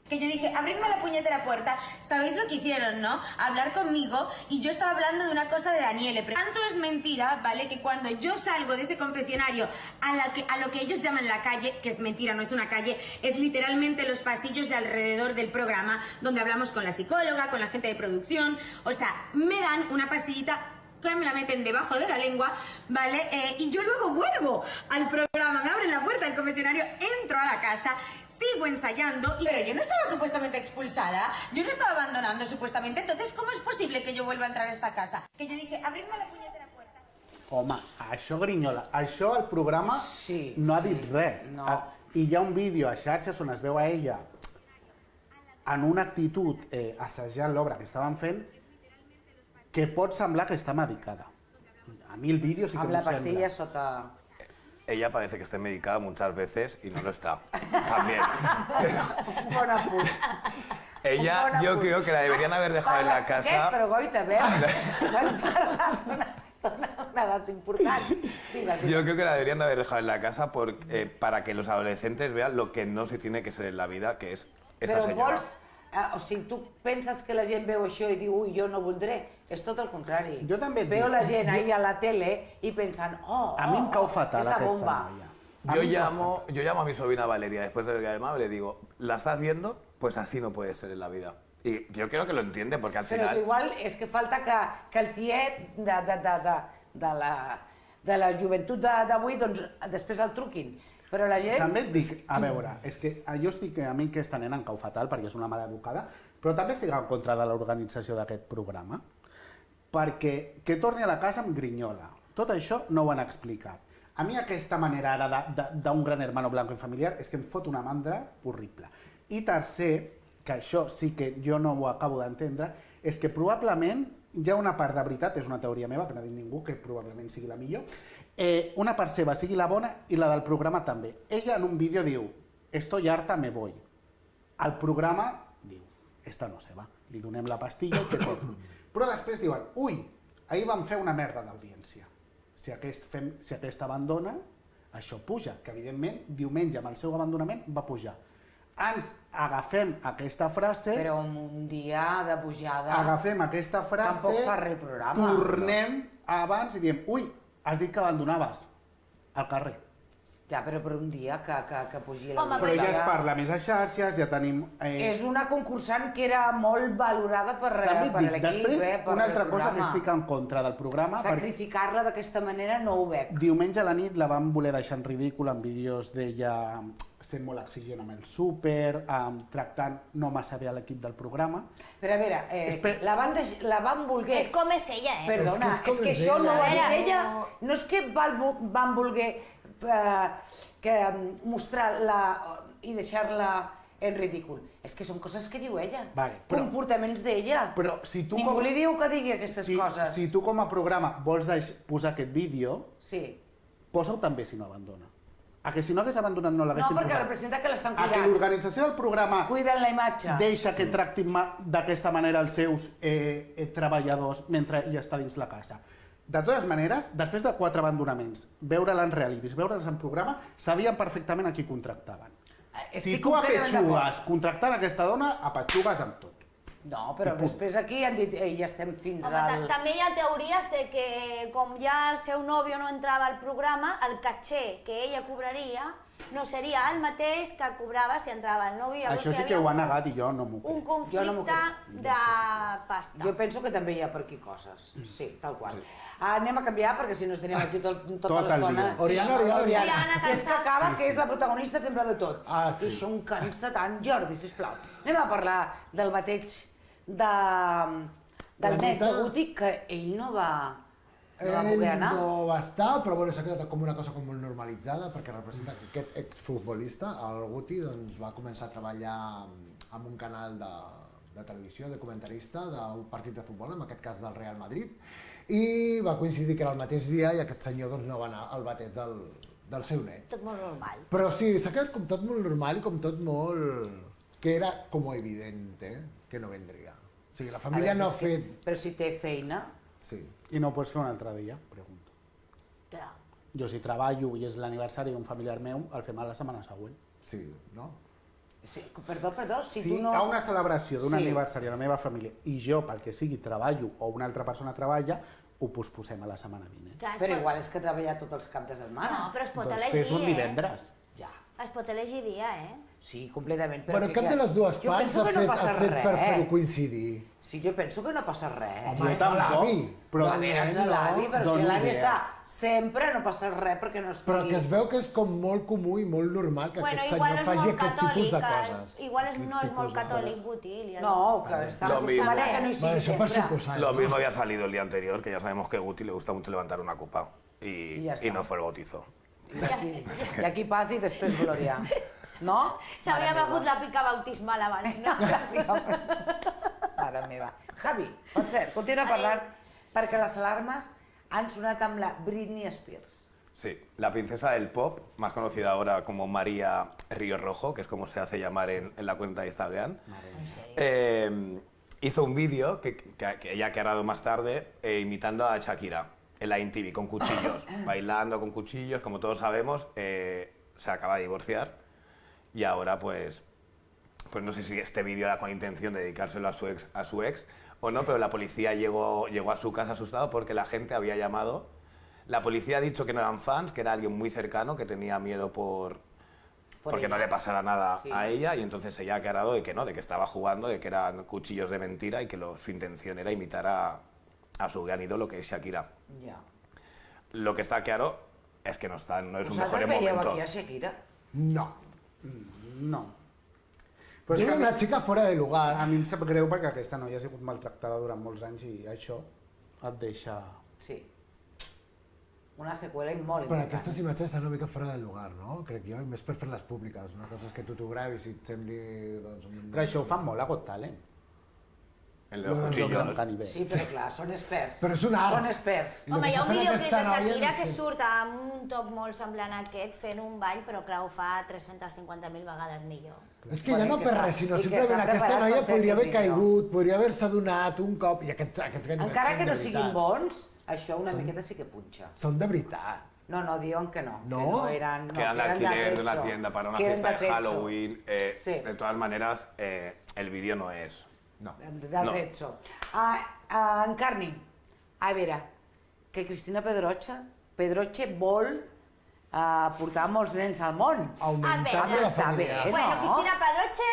Que yo dije, abridme la puñetera puerta. ¿Sabéis lo que hicieron, no? Hablar conmigo y yo estaba hablando de una cosa de Daniele. Tanto es mentira, ¿vale? Que cuando yo salgo de ese confesionario a lo que ellos llaman la calle, que es mentira, no es una calle, es literalmente los pasillos de alrededor del programa, donde hablamos con la psicóloga, con la gente de producción. O sea, me dan una pastillita que me la meten debajo de la lengua, ¿vale? Y yo luego vuelvo al programa, me abren la puerta del confesionario, entro a la casa, sigo ensayando, pero yo no estaba supuestamente expulsada, yo no estaba abandonando supuestamente, entonces ¿cómo es posible que yo vuelva a entrar a esta casa? Que yo dije, abridme la puñetera puerta. Home, això Grinyola, això el programa no ha dit res. No. I hi ha un vídeo a xarxes on es veu a ella en una actitud assajant l'obra que estaven fent que pot semblar que està medicada. A mi el vídeo sí que amb em la pastilla sembla. sota... Ella parece que esté medicada muchas veces y no lo está. También. Un bon apunt. Ella, yo creo que la deberían haber dejado en la casa. Però goita, veus? Has parlat d'una edat important. Digues. Yo creo que la deberían de haber dejado en la casa para que los adolescentes vean lo que no se tiene que ser en la vida, que es esa Però señora. vols... O sigui, tu penses que la gent veu això i diu, ui, jo no voldré. És tot el contrari. Jo també et Veu dic, la gent ahí a la tele i pensen, A mi em cau fatal és la aquesta bomba. noia. Yo llamo a mi sobrina Valeria después de ver y le digo, ¿la estás viendo? Pues así no puede ser en la vida. Y yo creo que lo entiende, porque al Però final... igual és que falta que el tiet de la joventut d'avui, doncs després el truquin. Però la gent... També et dic, a veure, és que jo estic, a mi aquesta nena em cau fatal perquè és una mala educada, però també estic en contra de l'organització d'aquest programa, perquè que torni a la casa amb Grinyola. Tot això no ho han explicat. A mi aquesta manera ara d'un gran hermano blanco i familiar és que em fot una mandra horrible. I tercer, que això sí que jo no ho acabo d'entendre, és que probablement hi ha una part de veritat, és una teoria meva, que no ha dit ningú, que probablement sigui la millor, una part seva sigui la bona i la del programa també. Ella en un vídeo diu, estoy harta, me voy. El programa diu, esta no se va, li donem la pastilla i que torni. Però després diuen, ui, ahir vam fer una merda d'audiència. Si aquest abandona, això puja, que evidentment diumenge amb el seu abandonament va pujar. Ens agafem aquesta frase... Però un dia de pujada... Agafem aquesta frase... Tampoc fa res el programa. Tornem abans i diem, ui, has dit que abandonaves al carrer. Ja, però per un dia que pugi la... Però ja es parla més a xarxes, ja tenim... És una concursant que era molt valorada per l'equip, després, una altra cosa que estic en contra del programa... Sacrificar-la d'aquesta manera no ho veig. Diumenge a la nit la van voler deixar en ridícul amb vídeos d'ella sent molt exigent amb el súper, tractant no massa bé a l'equip del programa. Però a veure, la van voler... És com és ella, eh? Perdona, és que això no ho és ella. No és que van voler mostrar i deixar-la en ridícul. És que són coses que diu ella, comportaments d'ella. Ningú li diu que digui aquestes coses. Si tu com a programa vols posar aquest vídeo, posa-ho també si no abandona. A que si no hagués abandonat no l'haguessin posat. No, perquè representa que l'estan cuidant. A que l'organització del programa cuiden la imatge. Deixa que tractin d'aquesta manera els seus treballadors mentre ella està dins la casa. De totes maneres, després de 4 abandonaments, veure-la en realities, veure'ls en programa, sabien perfectament a qui contractaven. Si tu apetxugues contractant aquesta dona, apetxugues amb tot. No, però després aquí han dit, ja estem fins al... També hi ha teories de que com ja el seu nòvio no entrava al programa, el caché que ella cobraria no seria el mateix que cobrava si entrava el nòvio. Això sí que ho ha negat i jo no m'ho crec. Un conflicte de pasta. Jo penso que també hi ha per aquí coses. Sí, tal qual. Anem a canviar perquè si no estaríem aquí tota l'estona. Oriana. És que acaba que és la protagonista sempre de tot. I això em cansa tant. Jordi, sisplau. Anem a parlar del bateig del net de Guti, que ell no va poder anar. Ell no va estar, però bueno, s'ha quedat com una cosa molt normalitzada, perquè representa que aquest exfutbolista, el Guti, va començar a treballar en un canal de televisió, de comentarista d'un partit de futbol, en aquest cas del Real Madrid, i va coincidir que era el mateix dia i aquest senyor no va anar al bateig del seu net. Tot molt normal. Però sí, s'ha quedat com tot molt normal i com tot molt... que era com evident que no vendria. O sigui, la família no ha fet... Però si té feina... Sí. I no ho pots fer un altre dia? Pregunto. Clar. Jo si treballo i és l'aniversari d'un familiar meu, el fem a la setmana següent. Sí, no? Sí, perdó, si tu no... Si a una celebració d'un aniversari a la meva família i jo, pel que sigui, treballo o una altra persona treballa, ho posposem a la setmana vinent. Però igual és que treballar tots els caps de setmana. No, però es pot elegir, fes un divendres. Ja. Es pot elegir dia, Sí, completament. Però cap de les dues parts ha fet per fer-ho coincidir. Sí, jo penso que no passa res. Home, és l'avi. Però és l'avi, però si l'avi està sempre no passa res perquè no estigui... Però que es veu que és com molt comú i molt normal que aquest senyor faci aquest tipus de coses. Igual no és molt catòlic, Guti. No, que està acostumat a que no hi sigui sempre. Lo mismo había salido el día anterior, que ya sabemos que a Guti le gusta mucho levantar una copa y no fue el bautizo. I aquí paz i després glòria. No? S'havia begut la pica bautismal abans, no? Mare meva. Javi, per cert, continua parlant perquè les alarmes han sonat amb la Britney Spears. Sí, la princesa del pop, más conocida ahora como María Río Rojo, que es como se hace llamar en la cuenta de Instagram, hizo un vídeo que ella ha creado más tarde imitando a Shakira en la MTV con cuchillos, bailando con cuchillos, como todos sabemos, se acaba de divorciar y ahora pues no sé si este vídeo era con intención de dedicárselo a su ex o no, pero la policía llegó a su casa asustado porque la gente había llamado. La policía ha dicho que no eran fans, que era alguien muy cercano, que tenía miedo porque no le pasara nada a ella, y entonces ella ha aclarado de que no, de que estaba jugando, de que eran cuchillos de mentira y que su intención era imitar a su gran ídolo, que es Shakira. Ja. Lo que está claro es que no es un mejor momento. ¿Vosaltres veieu aquí a Shakira? No. No. Però és una xica fora de lugar. A mi em sap greu perquè aquesta noia ha sigut maltractada durant molts anys i això et deixa... Sí. Una seqüela molt important. Però aquestes imatges estan una mica fora de lugar, no? Crec jo, i més per fer-les públiques. Una cosa és que tu t'ho gravis i et sembli... Però això ho fan molt a Got Talent. En los cuchillos. Sí, però clar, són experts. Però és un art. Són experts. Home, hi ha un videoclip de Shakira que surt amb un top molt semblant a aquest fent un ball, però clar, ho fa 350.000 vegades millor. És que ja no per res, sinó simplement aquesta noia podria haver caigut, podria haver-se donat un cop, i aquests ganivets encara que no siguin bons, això una miqueta sí que punxa. Són de veritat. No, diuen que no. ¿No? Que no eran, Que eran de alquiler de una hacienda para una fiesta de Halloween. Sí. De todas maneras, el vídeo no és. No. De tretzo. Encarni, a veure, que Cristina Pedroche vol portar molts nens al món. Augmentar veure, la està bé, família. no? Bueno, Cristina Pedroche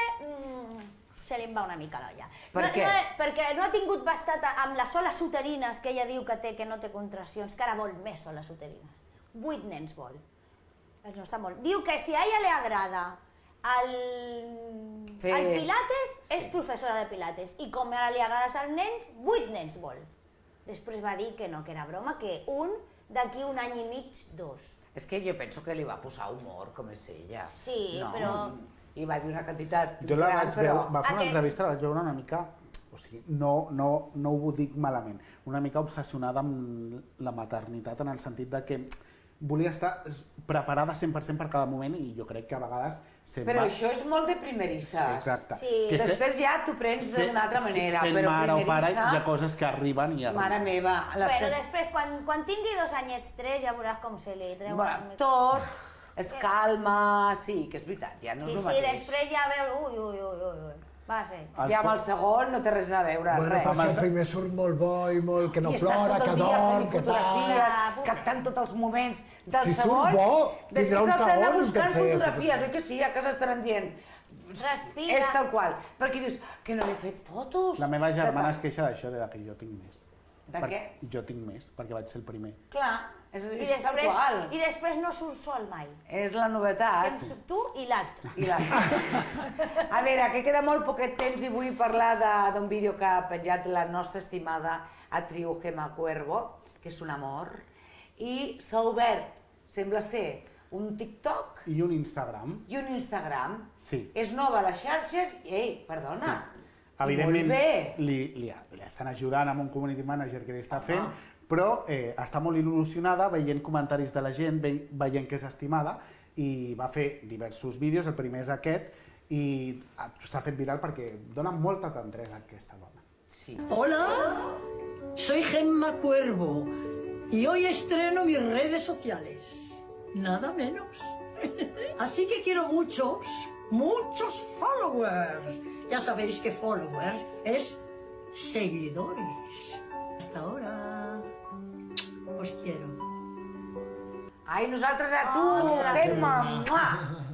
se li en va una mica l'olla. Per què? Perquè no ha tingut bastat amb les soles uterines que ella diu que no té contraccions, que ara vol més soles uterines. 8 nens vol. No està molt. Diu que si a ella li agrada el pilates, és professora de pilates. I com ara li agrades als nens, 8 nens vol. Després va dir que no, que era broma, que d'aquí un any i mig, 2. És que jo penso que li va posar humor, com és ella. Sí, però... I va dir una quantitat Jo la gran, vaig veure, però... va fer una entrevista, la vaig veure una mica, o sigui, no ho dic malament, una mica obsessionada amb la maternitat en el sentit de que volia estar preparada 100% per cada moment i jo crec que a vegades se'n va... Però això és molt de primerisses. Exacte. Sí. Després ja t'ho prens d'una altra manera, sent però mare o pare primerissa... hi ha coses que arriben i arriben. Mare meva... Però després, quan tingui 2 anyets, 3, ja veuràs com se li treu. Bueno, tot es calma, sí, que és veritat, ja no és el mateix. Després ja veus, ui, va ser. Ja amb el segon no té res a veure, Bueno, res. però si el primer surt molt bo i molt que no I està plora, tot que el dia dorm, fent que tal... fotografies, captant tots els moments del Si segon. surt bo, tindrà un després has d'anar segon i un buscant tercer, fotografies, oi que sí? A casa estaran dient... Respira. És tal qual. Perquè dius, que no he fet fotos. La meva germana es queixa d'això, de que jo tinc més. De què? Jo tinc més, perquè vaig ser el primer. Clar, és tal qual. I després no surt sol mai. És la novetat. Sense tu i l'altre. A veure, que queda molt poquet temps i vull parlar d'un vídeo que ha penjat la nostra estimada actriu Gemma Cuervo, que és un amor, i s'ha obert, sembla ser, un TikTok I un Instagram. i un Instagram. Sí. És nova a les xarxes i, ei, perdona, Sí. Evidentment, molt bé. li estan ajudant amb un community manager que li està fent, però està molt il·lusionada veient comentaris de la gent, veient que és estimada, i va fer diversos vídeos, el primer és aquest, i s'ha fet viral perquè dona molta tendresa a aquesta dona. Sí. Hola, soy Gemma Cuervo y hoy estreno mis redes sociales. Nada menos. Así que quiero muchos followers. Ya sabéis que followers es seguidores. Hasta ahora. Os quiero. Ai, nosaltres a tu, Gemma,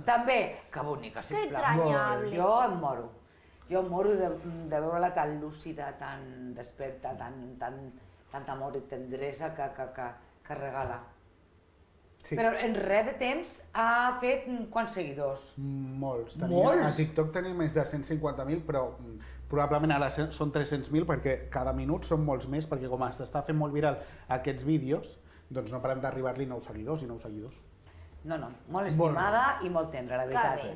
també. Que bonica, sisplau. Que entranyable. Jo em moro. Jo em moro de veure-la tan lúcida, tan desperta, tant amor i tendresa que regala. Sí. Però en res de temps ha fet quants seguidors? Molts. Molts? A TikTok tenia més de 150.000, però probablement ara són 300.000 perquè cada minut són molts més, perquè com s'està fent molt viral aquests vídeos, doncs no parem d'arribar-li nous seguidors i nous seguidors. No, molt estimada i molt tendra, la veritat.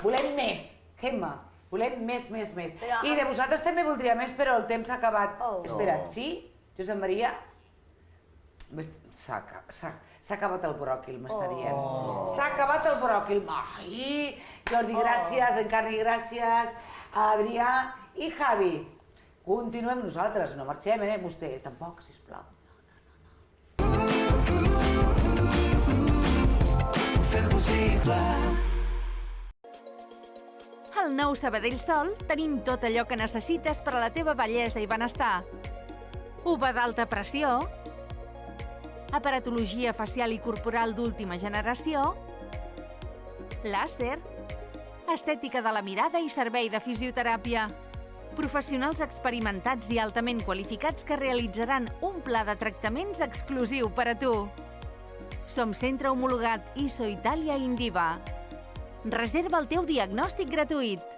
Volem més, Gemma. Volem més. Però... I de vosaltres també voldria més, però el temps s'ha acabat. Espera't, sí? Josep Maria? S'ha acabat el bròquil, m'està dient. S'ha acabat el bròquil. Ai, Jordi, gràcies, Encarni, gràcies, Adrià i Javi. Continuem nosaltres, no marxem, vostè tampoc, sisplau. Fer possible. Al nou Sabadell Sol tenim tot allò que necessites per a la teva bellesa i benestar. UVA d'alta pressió, aparatologia facial i corporal d'última generació, làser, estètica de la mirada i servei de fisioteràpia. Professionals experimentats i altament qualificats que realitzaran un pla de tractaments exclusiu per a tu. Som centre homologat ISO Italia Indiva. Reserva el teu diagnòstic gratuït.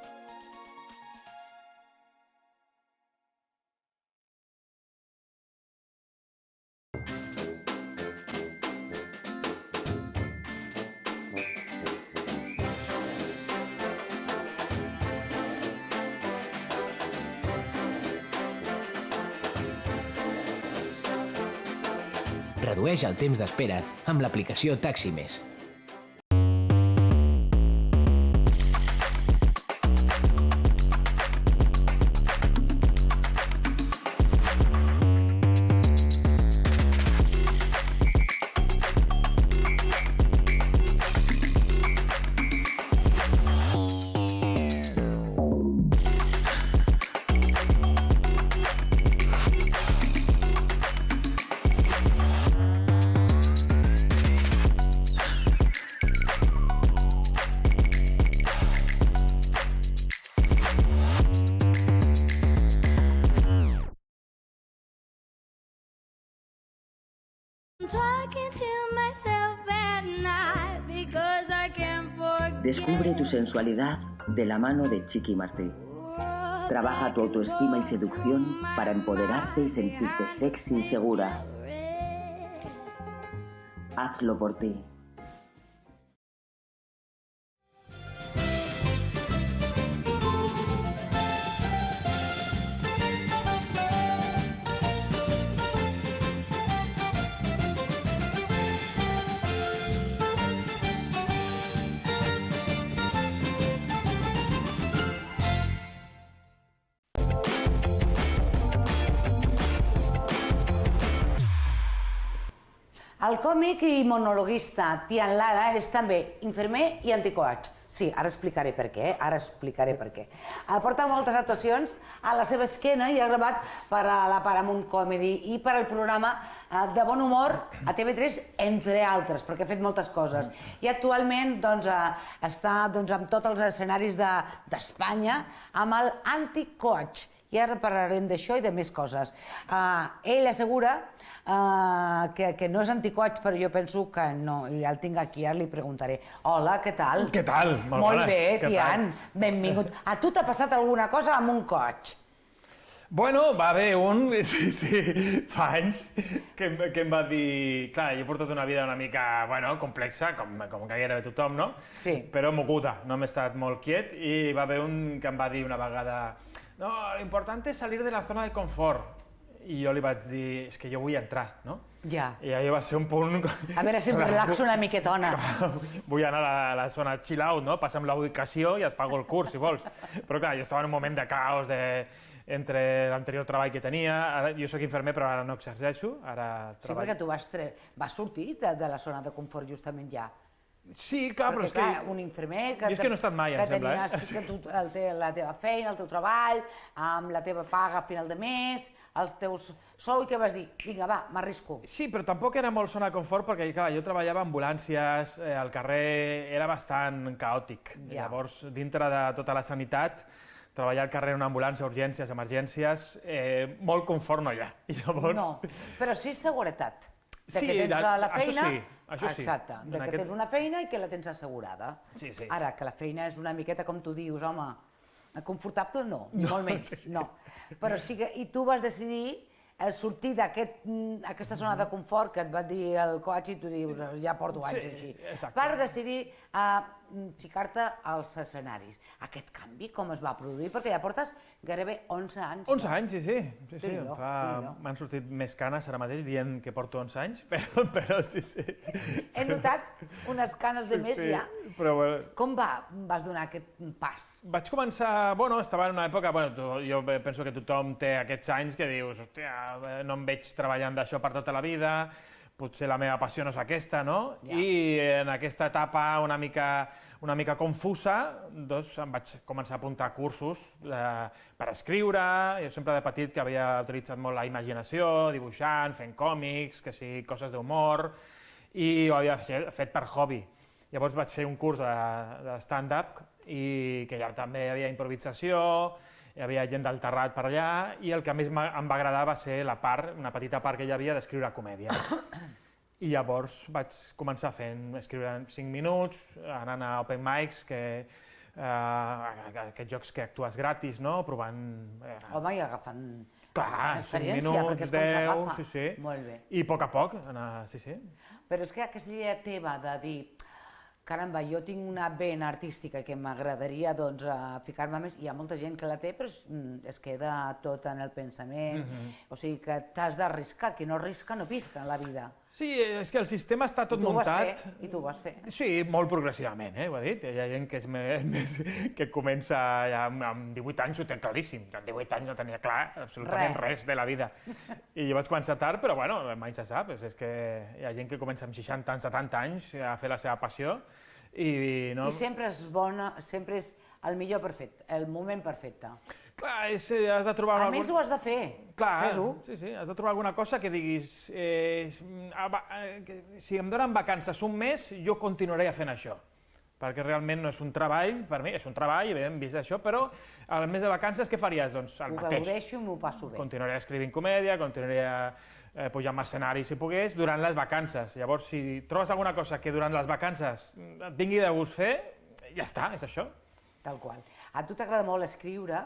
Redueix el temps d'espera amb l'aplicació Taxi Més. Descubre tu sensualidad de la mano de Chiqui Martí. Trabaja tu autoestima y seducción para empoderarte y sentirte sexy y segura. Hazlo por ti. El còmic i monologuista Tian Lara és també infermer i anticoach. Sí, ara explicaré per què, Porta moltes actuacions a la seva esquena i ha gravat per a la Paramount Comedy i per al programa de bon humor a TV3, entre altres, perquè ha fet moltes coses. I actualment està en tots els escenaris d'Espanya amb el anticoach. I ara parlarem d'això i de més coses. Ell assegura que no és anticoach, però jo penso que no, i ja el tinc aquí, ara li preguntaré. Hola, què tal? Què tal? Molt bé, Tian, benvingut. A tu t'ha passat alguna cosa amb un coach? Bueno, va haver un, sí, fa anys, que em va dir... Clar, jo he portat una vida una mica, complexa, com gairebé tothom, no? Sí. Però moguda, no m'he estat molt quiet, i va haver un que em va dir una vegada no, l'important és salir de la zona de confort. I jo li vaig dir, és que jo vull entrar, no? Ja. I allò va ser un punt... A veure si em relaxo una miquetona. Vull anar a la zona chill out, no? Passa'm la ubicació i et pago el curs, si vols. Però clar, jo estava en un moment de caos entre l'anterior treball que tenia. Ara, jo soc infermer, però ara no exerceixo. Sí, perquè tu vas sortir de la zona de confort justament ja. Sí, clar, però és que... un infermer... Jo és que no he estat mai, em sembla. Que tenies la teva feina, el teu treball, amb la teva paga a final de mes, els teus sou, i què vas dir? Vinga, va, m'arrisco. Sí, però tampoc era molt zona de confort, perquè clar, jo treballava en ambulàncies, al carrer era bastant caòtic. Llavors, dintre de tota la sanitat, treballar al carrer en una ambulància, urgències, emergències, molt confort no hi ha. No, però sí seguretat. Que tens la feina... Això sí. Exacte, que tens una feina i que la tens assegurada. Sí. Ara, que la feina és una miqueta, com tu dius, home, confortable no, ni molt menys, no. Però sí que, i tu vas decidir sortir d'aquesta zona de confort que et va dir el coach i tu dius, ja porto anys així, per decidir ficar-te als escenaris. Aquest canvi com es va produir? Perquè ja portes gairebé 11 anys. 11 anys, sí. M'han sortit més canes ara mateix dient que porto 11 anys, però sí. He notat unes canes de més ja. Com vas donar aquest pas? Vaig començar, estava en una època, jo penso que tothom té aquests anys que dius, hòstia, no em veig treballant d'això per tota la vida, potser la meva passió no és aquesta, no? I en aquesta etapa una mica confusa, doncs em vaig començar a apuntar cursos per escriure. Jo sempre de petit que havia utilitzat molt la imaginació, dibuixant, fent còmics, que sí, coses d'humor, i ho havia fet per hobby. Llavors vaig fer un curs de stand-up i que ja també hi havia improvisació, hi havia gent del Terrat per allà, i el que més em va agradar va ser una petita part que hi havia d'escriure comèdia. I llavors vaig començar escriure en 5 minuts, anant a open mics, aquests jocs que actues gratis, no? Provant... Home, i agafant experiència, perquè és com s'agafa. Sí. Molt bé. I a poc, sí. Però és que aquesta idea teva de dir caramba, jo tinc una vena artística que m'agradaria ficar-me més. Hi ha molta gent que la té, però es queda tot en el pensament. O sigui que t'has d'arriscar, qui no arrisca no pisca en la vida. Sí, és que el sistema està tot muntat... I tu ho vas fer. Sí, molt progressivament, ho he dit. Hi ha gent que comença ja amb 18 anys, ho té claríssim. Jo amb 18 anys no tenia clar absolutament res de la vida. I jo vaig començar tard, però mai se sap. És que hi ha gent que comença amb 60 anys, 70 anys a fer la seva passió. I sempre és bona, sempre és el millor perfecte, el moment perfecte. Clar, has de trobar... Almenys ho has de fer, fes-ho. Sí, has de trobar alguna cosa que diguis... Si em donen vacances un mes, jo continuaré fent això. Perquè realment no és un treball, per mi és un treball, hem vist això, però al mes de vacances què faries? Doncs el mateix. Ho gaudeixo i m'ho passo bé. Continuaré escrivint comèdia, continuaré pujar amb escenari si pogués, durant les vacances. Llavors, si trobes alguna cosa que durant les vacances et vingui de gust fer, ja està, és això. Tal qual. A tu t'agrada molt escriure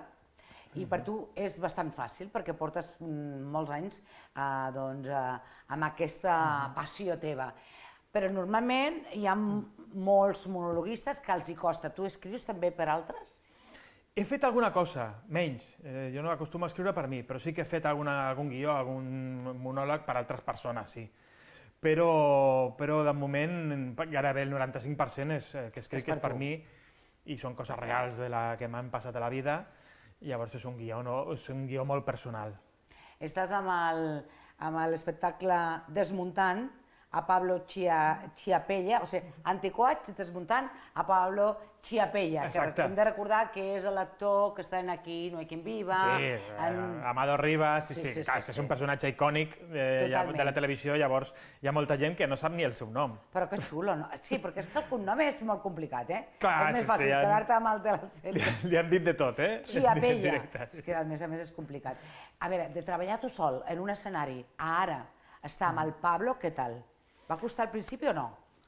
i per tu és bastant fàcil perquè portes molts anys amb aquesta passió teva. Però normalment hi ha molts monologuistes que els hi costa. Tu escrius també per altres? He fet alguna cosa, menys. Jo no acostumo a escriure per mi, però sí que he fet algun guió, algun monòleg per altres persones, sí. Però de moment gairebé el 95% que escric és per mi i són coses reals que m'han passat a la vida, i llavors és un guió molt personal. Estàs amb l'espectacle Desmuntant, a Pablo Chiapella, o sigui, Anticoats desmuntant a Pablo Chiapella, que hem de recordar que és l'actor que està aquí, No hay quien viva... Sí, Amado Rivas, sí, és un personatge icònic de la televisió, llavors hi ha molta gent que no sap ni el seu nom. Però que xulo, no? Sí, perquè és que el cognom és molt complicat, eh? Clar, és més fàcil quedar-te amb el de la sèrie. Li han dit de tot, eh? Chiapella, és que a més és complicat. A veure, de treballar tu sol en un escenari a ara estar amb el Pablo, què tal? Va costar al principi o no?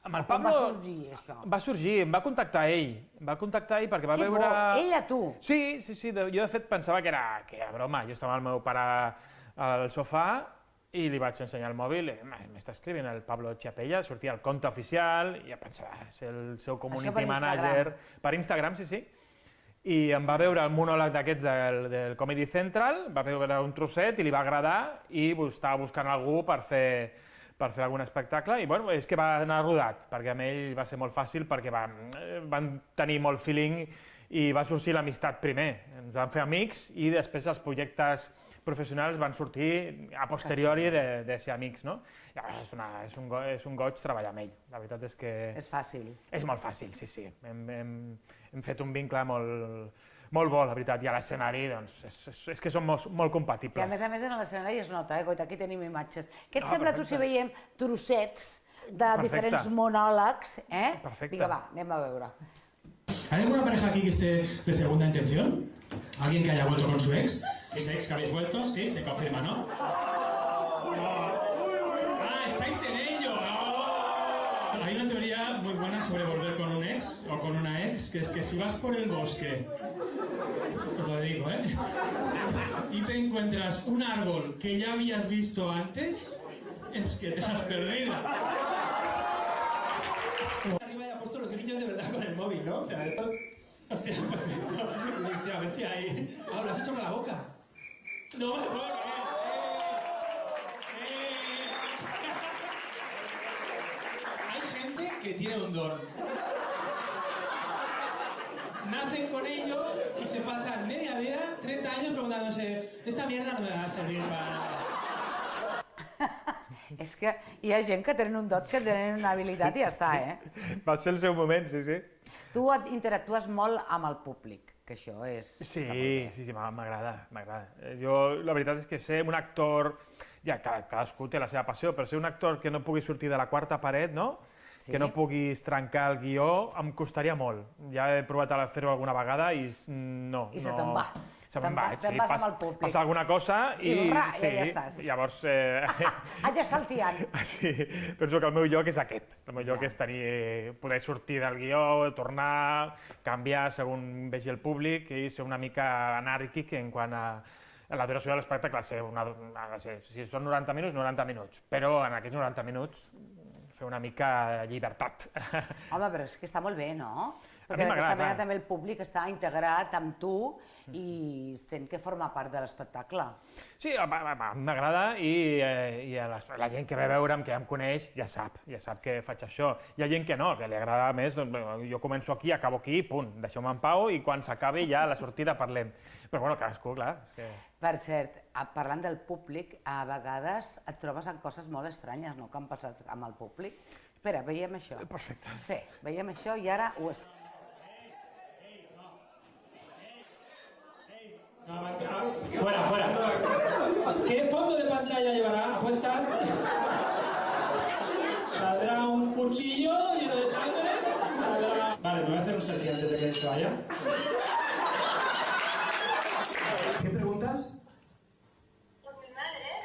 Amb el Pablo va sorgir això? Va sorgir, em va contactar ell. Perquè va veure... Ell a tu? Sí, jo de fet pensava que era broma. Jo estava amb el meu pare al sofà i li vaig ensenyar el mòbil. M'està escrivint el Pablo Chiapella, sortia el compte oficial, i ja pensava, és el seu community manager. Per Instagram, sí. I em va veure el monòleg d'aquests del Comedy Central, va veure un trosset i li va agradar i estava buscant algú per fer algun espectacle, i bueno, és que va anar rodat, perquè amb ell va ser molt fàcil, perquè van tenir molt feeling i va sorgir l'amistat primer. Ens vam fer amics i després els projectes professionals van sortir a posteriori de ser amics, no? És un goig treballar amb ell, la veritat és que... És fàcil. És molt fàcil, sí. Hem fet un vincle molt bo, la veritat, i a l'escenari, doncs, és que són molt compatibles. I a més en l'escenari es nota, Goita, aquí tenim imatges. Què et sembla tu si veiem trossets de diferents monòlegs? Perfecte. Vinga, va, anem a veure. ¿Hay alguna pareja aquí que esté de segunda intención? ¿Alguien que haya vuelto con su ex? ¿Es ex que habéis vuelto? Sí, se confirma, ¿no? ¡Estáis en ello! Hay una teoría muy buena sobre volver con un ex o con una ex, que es que si vas por el bosque, os lo digo, y te encuentras un árbol que ya habías visto antes, es que te has perdido. Arriba ya ha puesto los grillos de verdad con el móvil, ¿no? O sea, estos... Hostia, perfecto. A ver si hay... ¿lo has hecho con la boca? No, me puedo creer. Que tiene un don. Nacen con ello y se pasan media vida, 30 años preguntándose, esta mierda no me va a servir para nada. És que hi ha gent que tenen un dot, que tenen una habilitat i ja està, Va ser el seu moment, sí. Tu interactues molt amb el públic, que això és... Sí, m'agrada. Jo, la veritat és que ser un actor, ja cadascú té la seva passió, però ser un actor que no pugui sortir de la quarta paret, no?, que no puguis trencar el guió, em costaria molt. Ja he provat a fer-ho alguna vegada i no. I se te'n va. Se'n va, te'n vas amb el públic. Passa alguna cosa i ja estàs. Llavors... Ja està el tiant. Sí, penso que el meu lloc és aquest. El meu lloc és poder sortir del guió, tornar, canviar segons vegi el públic i ser una mica anàrquic en quant a la duració de l'espectacle. Si són 90 minuts, 90 minuts. Però en aquests 90 minuts fer una mica llibertat. Home, però és que està molt bé, no? Perquè d'aquesta manera també el públic està integrat amb tu i sent que forma part de l'espectacle. Sí, m'agrada i la gent que ve a veure'm, que ja em coneix, ja sap que faig això. Hi ha gent que no, que li agrada més, jo començo aquí, acabo aquí, punt, deixeu-me en pau i quan s'acabi ja a la sortida parlem. Però bueno, cadascú, clar, és que... Per cert, parlant del públic, a vegades et trobes en coses molt estranyes, no?, que han passat amb el públic. Espera, veiem això. Perfecte. Sí, veiem això i ara ho... Fuera. ¿Qué fondo de pantalla llevará? ¿Apuestas? ¿Saldrá un cuchillo lleno de sangre? Vale, me voy a hacer un selfie antes de que se vaya. ¿Qué preguntas?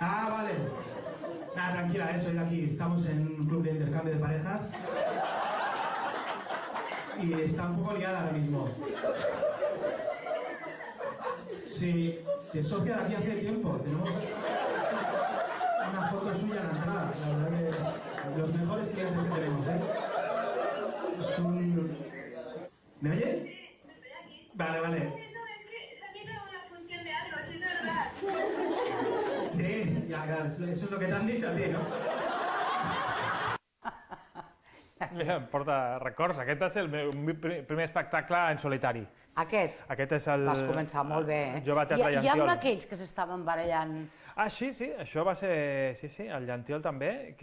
Vale. tranquila, soy de aquí. Estamos en un club de intercambio de parejas. Y está un poco liada ahora mismo. Sí, es socia de aquí hace tiempo. Tenemos una foto suya en la entrada. La verdad que los mejores clientes que tenemos, ¿eh? Es un... ¿Me oyes? Sí, estoy aquí. Vale. No, es que aquí tengo una función de algo, es verdad. Sí, ya, claro, eso es lo que te han dicho a ti, ¿no? Em porta records. Aquest és el meu primer espectacle en solitari. Aquest? Aquest és el... Vas començar molt bé, eh? Jo vaig teatre Llantiol. I amb aquells que s'estaven barallant... Sí, això va ser... Sí, el Llantiol també,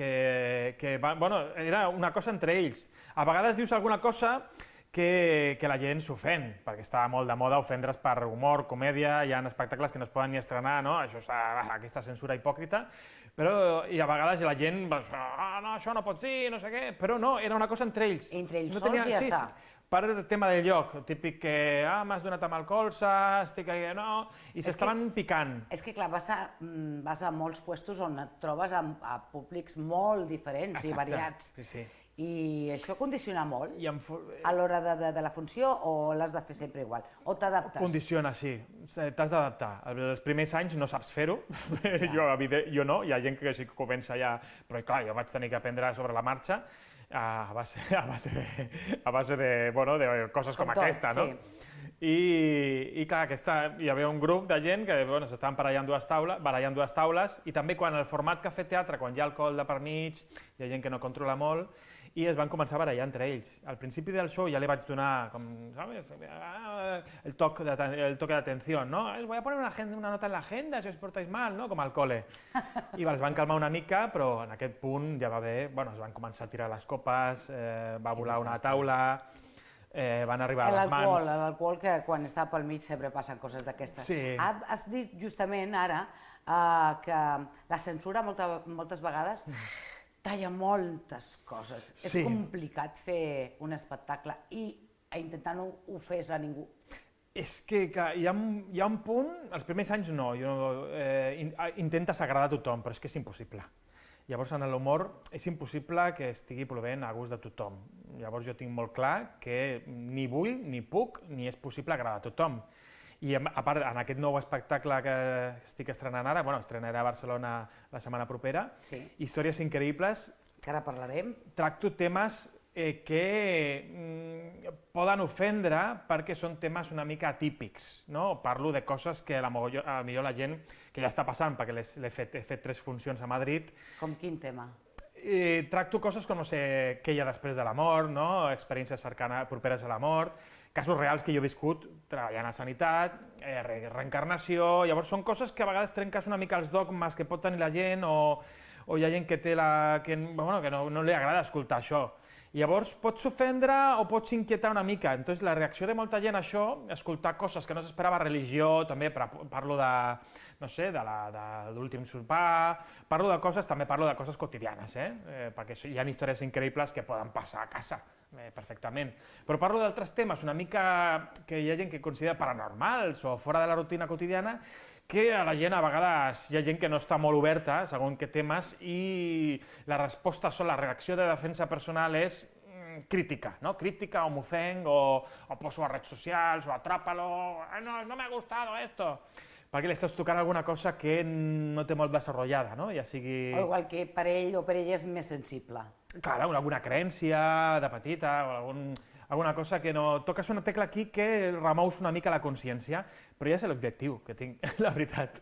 bueno, era una cosa entre ells. A vegades dius alguna cosa que la gent s'ofèn, perquè està molt de moda ofendre's per humor, comèdia, hi ha espectacles que no es poden ni estrenar, no? Això està aquesta censura hipòcrita, però i a vegades la gent va dir, no, això no pots dir, no sé què, però no, era una cosa entre ells. Entre ells sols i ja està. Per tema del lloc, típic que m'has donat amb el colze, estic aquí, no, i s'estaven picant. És que clar, vas a molts puestos on et trobes a públics molt diferents i variats. Sí. I això condiciona molt a l'hora de la funció o l'has de fer sempre igual? O t'adaptes? Condiciona, sí. T'has d'adaptar. Els primers anys no saps fer-ho. Jo no, hi ha gent que sí que comença ja... Però clar, jo vaig tenir que aprendre sobre la marxa a base de coses com aquesta, no? I clar, hi havia un grup de gent que s'estaven barallant dues taules i també quan el format que ha fet teatre, quan hi ha alcohol de per mig, hi ha gent que no controla molt, i es van començar a barallar entre ells. Al principi del show ja li vaig donar el toque de atención, ¿no? Voy a poner una nota en la agenda si os portáis mal, ¿no? Com al cole. I els van calmar una mica, però en aquest punt ja va haver... Es van començar a tirar les copes, va volar una taula, van arribar a les mans... L'alcohol, que quan està pel mig sempre passen coses d'aquestes. Sí. Has dit justament ara que la censura moltes vegades talla moltes coses. És complicat fer un espectacle i intentar no ofès a ningú. És que hi ha un punt, els primers anys no, intentes agradar a tothom, però és que és impossible. Llavors, en l'humor, és impossible que estigui plovent a gust de tothom. Llavors, jo tinc molt clar que ni vull, ni puc, ni és possible agradar a tothom. I a part, en aquest nou espectacle que estic estrenant ara, estrenaré a Barcelona la setmana propera, Històries increïbles... Que ara parlarem. Tracto temes que poden ofendre perquè són temes una mica atípics, no? Parlo de coses que potser la gent que ja està passant, perquè he fet 3 funcions a Madrid. Com quin tema? Tracto coses com, no sé, què hi ha després de la mort, no? Experiències properes a la mort, casos reals que jo he viscut treballant a sanitat, reencarnació... Llavors són coses que a vegades trenques una mica els dogmes que pot tenir la gent o hi ha gent que no li agrada escoltar això. Llavors pots ofendre o pots inquietar una mica. Entonces, la reacció de molta gent a això, escoltar coses que no s'esperava, religió, també parlo de, no sé, de l'últim sopar, parlo de coses quotidianes, perquè hi ha històries increïbles que poden passar a casa, perfectament. Però parlo d'altres temes una mica que hi ha gent que considera paranormals o fora de la rutina quotidiana, que a la gent a vegades hi ha gent que no està molt oberta, segons què temes, i la resposta la reacció de defensa personal és crítica, no? Crítica, o m'ofenc, o poso a redes socials, o atràpalo, no me ha gustado esto, perquè li estàs tocant alguna cosa que no té molt desenvolupada, no? Ja sigui... O igual que per ell o per ella és més sensible. Clar, alguna creencia de petita, o alguna cosa que no... Toques una tecla aquí que remous una mica la consciència, però ja és l'objectiu que tinc, la veritat.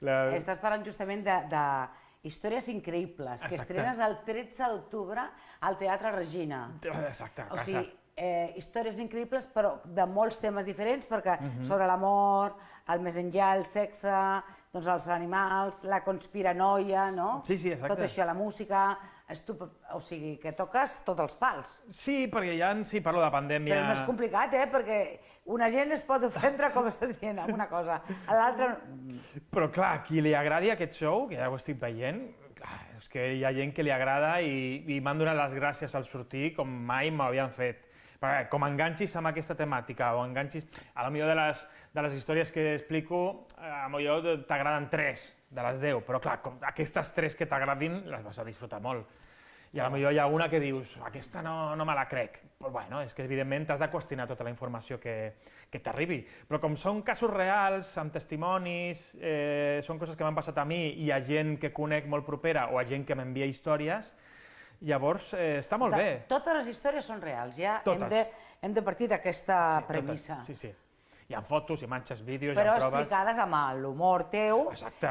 Estàs parlant justament de històries increïbles, que estrenes el 13 d'octubre al Teatre Regina. Exacte. O sigui, històries increïbles, però de molts temes diferents, perquè sobre la mort, el més enllà, el sexe, doncs els animals, la conspiranoia, no? Sí, exacte. Tot això, la música... O sigui, que toques tots els pals. Sí, perquè ja parlo de pandèmia... Però no és complicat, perquè una gent es pot ofendre, com estàs dient, amb una cosa, a l'altra... Però clar, qui li agradi aquest show, que ja ho estic veient, és que hi ha gent que li agrada i m'han donat les gràcies al sortir com mai m'havien fet. Perquè com enganxis amb aquesta temàtica o enganxis... A lo millor de les històries que explico, a lo millor t'agraden 3 de les 10, però clar, aquestes 3 que t'agradin les vas a disfrutar molt. I a lo millor hi ha una que dius, aquesta no me la crec. Però bueno, és que evidentment t'has de qüestionar tota la informació que t'arribi. Però com són casos reals, amb testimonis, són coses que m'han passat a mi i hi ha gent que conec molt propera o hi ha gent que m'envia històries, llavors està molt bé. Totes les històries són reals, ja hem de partir d'aquesta premissa. Sí, sí. Hi ha fotos, imatges, vídeos, però hi ha proves... explicades amb l'humor teu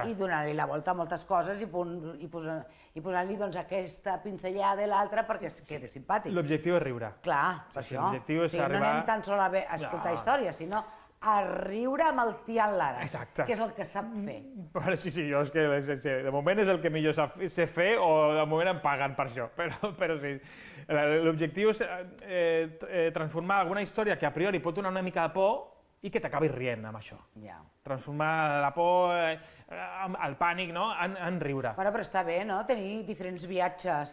i donant-li la volta a moltes coses i posant-li aquesta pinzellada i l'altra perquè es quedi simpàtic. L'objectiu és riure. Clar, per això. L'objectiu és arribar... No anem tan sol a escoltar històries, sinó a riure amb el Tian Lara, que és el que sap fer. Sí, jo és que de moment és el que millor sé fer o de moment em paguen per això, però sí. L'objectiu és transformar alguna història que a priori pot donar una mica de por i que t'acabis rient amb això. Transformar la por, el pànic, en riure. Però està bé, no?, tenir diferents viatges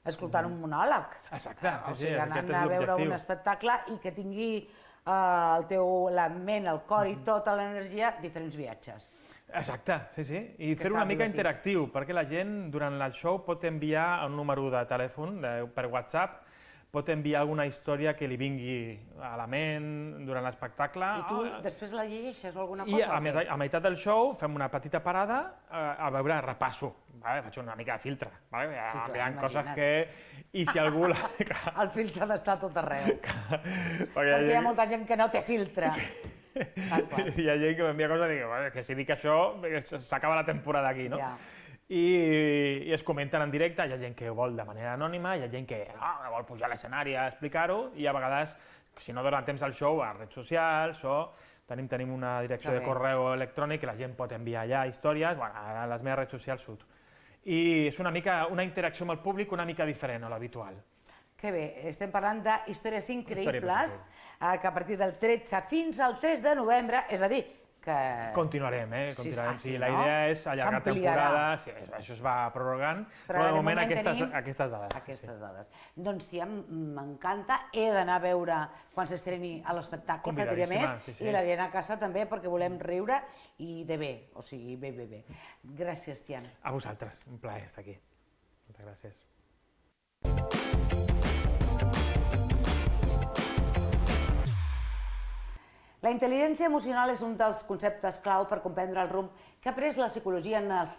escoltant un monòleg. Exacte, o sigui, anant a veure un espectacle i que tingui la ment, el cor i tota l'energia, diferents viatges. Exacte, sí. I fer-ho una mica interactiu, perquè la gent durant el show pot enviar un número de telèfon per WhatsApp, pot enviar alguna història que li vingui a la ment durant l'espectacle. I tu després la llegeixes o alguna cosa? I a meitat del show fem una petita parada a veure, repasso. Faig una mica de filtre. Hi ha coses que... I si algú... El filtre ha d'estar tot arreu. Perquè hi ha molta gent que no té filtre. Hi ha gent que m'envia coses i diu que si dic això s'acaba la temporada aquí, no? I es comenten en directe, hi ha gent que ho vol de manera anònima, hi ha gent que vol pujar a l'escenari a explicar-ho i a vegades, si no donen temps al show, a redes socials o tenim una direcció de correu electrònic que la gent pot enviar allà històries, a les meves redes socials surt. I és una mica una interacció amb el públic una mica diferent a l'habitual. Que bé, estem parlant d'històries increïbles que a partir del 13 fins al 3 de novembre, és a dir, que... Continuarem, sí. La idea és allargar temporada, això es va prorrogant, però de moment aquestes dades. Aquestes dades. Doncs sí, m'encanta, he d'anar a veure quan s'estreni a l'espectacle, faltaria més, i la gent a casa també, perquè volem riure i de bé, o sigui, bé. Gràcies, Tian. A vosaltres, un plaer estar aquí. Moltes gràcies. La intel·ligència emocional és un dels conceptes clau per comprendre el rumb que ha pres la psicologia en les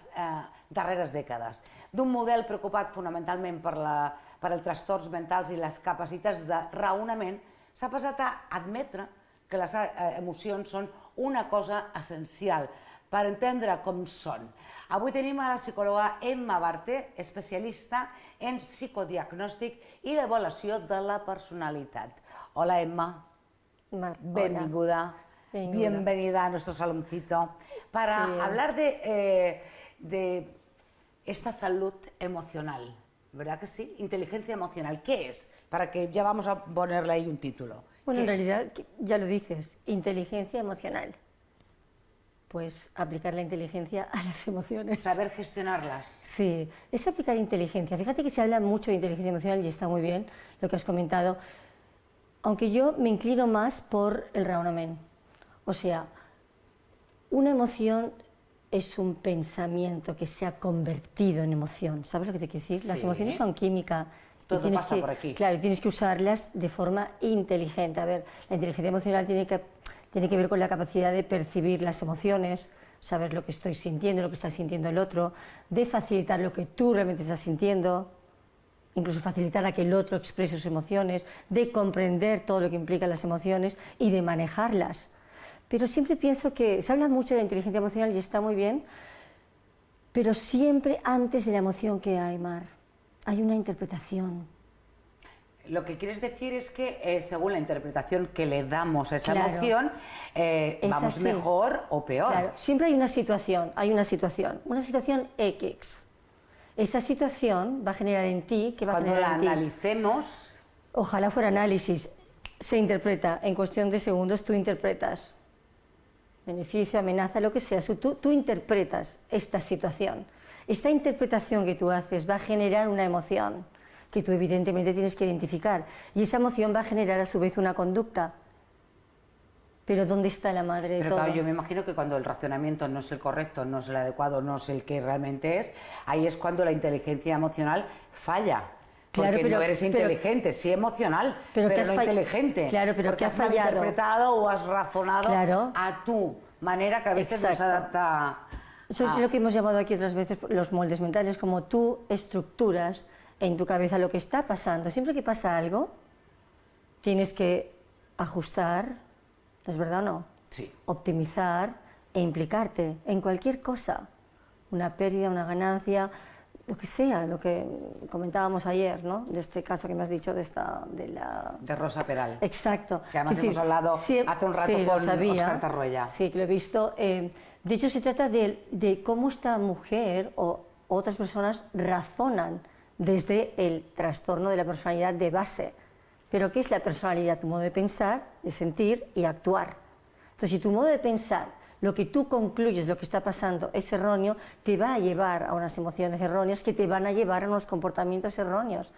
darreres dècades. D'un model preocupat fonamentalment per els trastorns mentals i les capacitats de raonament, s'ha passat a admetre que les emocions són una cosa essencial per entendre com són. Avui tenim a la psicòloga Emma Barte, especialista en psicodiagnòstic i l'avaluació de la personalitat. Hola, Emma. Bienvenida a nuestro saloncito para hablar de esta salud emocional, ¿verdad que sí? Inteligencia emocional, ¿qué es? Para que ya vamos a ponerle ahí un título. Bueno, en realidad ya lo dices, inteligencia emocional. Pues aplicar la inteligencia a las emociones. Saber gestionarlas. Sí, es aplicar inteligencia. Fíjate que se habla mucho de inteligencia emocional y está muy bien lo que has comentado. Aunque yo me inclino más por el raonament. O sea, una emoción es un pensamiento que se ha convertido en emoción. ¿Sabes lo que te quiero decir? Las emociones son química. Todo pasa por aquí. Claro, tienes que usarlas de forma inteligente. A ver, la inteligencia emocional tiene que ver con la capacidad de percibir las emociones, saber lo que estoy sintiendo, lo que está sintiendo el otro, de facilitar lo que tú realmente estás sintiendo, incluso facilitar a que el otro exprese sus emociones, de comprender todo lo que implican las emociones y de manejarlas. Pero siempre pienso que se habla mucho de la inteligencia emocional y está muy bien, pero siempre antes de la emoción que hay, Mar, hay una interpretación. Lo que quieres decir es que según la interpretación que le damos a esa emoción, vamos mejor o peor. Claro, siempre hay una situación X. Esa situación va a generar en ti, ¿qué va a generar en ti? Cuando la analicemos... Ojalá fuera análisis, se interpreta, en cuestión de segundos tú interpretas. Beneficio, amenaza, lo que sea, tú interpretas esta situación. Esta interpretación que tú haces va a generar una emoción. que tú evidentemente tienes que identificar. Y esa emoción va a generar a su vez una conducta. Pero ¿dónde está la madre de Pero todo? claro, yo me imagino que cuando el racionamiento no es el correcto, no es el adecuado, no es el que realmente es, ahí es cuando la inteligencia emocional falla. Claro, Porque pero- no eres pero- inteligente, sí emocional, pero pero que has no fall- inteligente. Claro, pero porque que has has mal fallado. interpretado o has razonado Claro. a tu manera que a veces nos Exacto. adapta. Eso es lo que hemos llamado aquí otras veces los moldes mentales, como tú estructuras en tu cabeza lo que está pasando. Siempre que pasa algo, tienes que ajustar, ¿es verdad o no? Sí. Optimizar e implicarte en cualquier cosa. Una pérdida, una ganancia, lo que sea, lo que comentábamos ayer, ¿no? De este caso que me has dicho de la... De Rosa Peral. Exacto. Que además Es decir, hemos hablado hace un rato sí, lo con sabía. Óscar Tarruella. Sí, que lo he visto. De hecho, se trata de cómo esta mujer o otras personas razonan desde el trastorno de la personalidad de base. Pero ¿qué es la personalidad? Tu modo de pensar, de sentir y actuar. Entonces, si tu modo de pensar, lo que tú concluyes, lo que está pasando, es erróneo, te va a llevar a unas emociones erróneas que te van a llevar a unos comportamientos erróneos.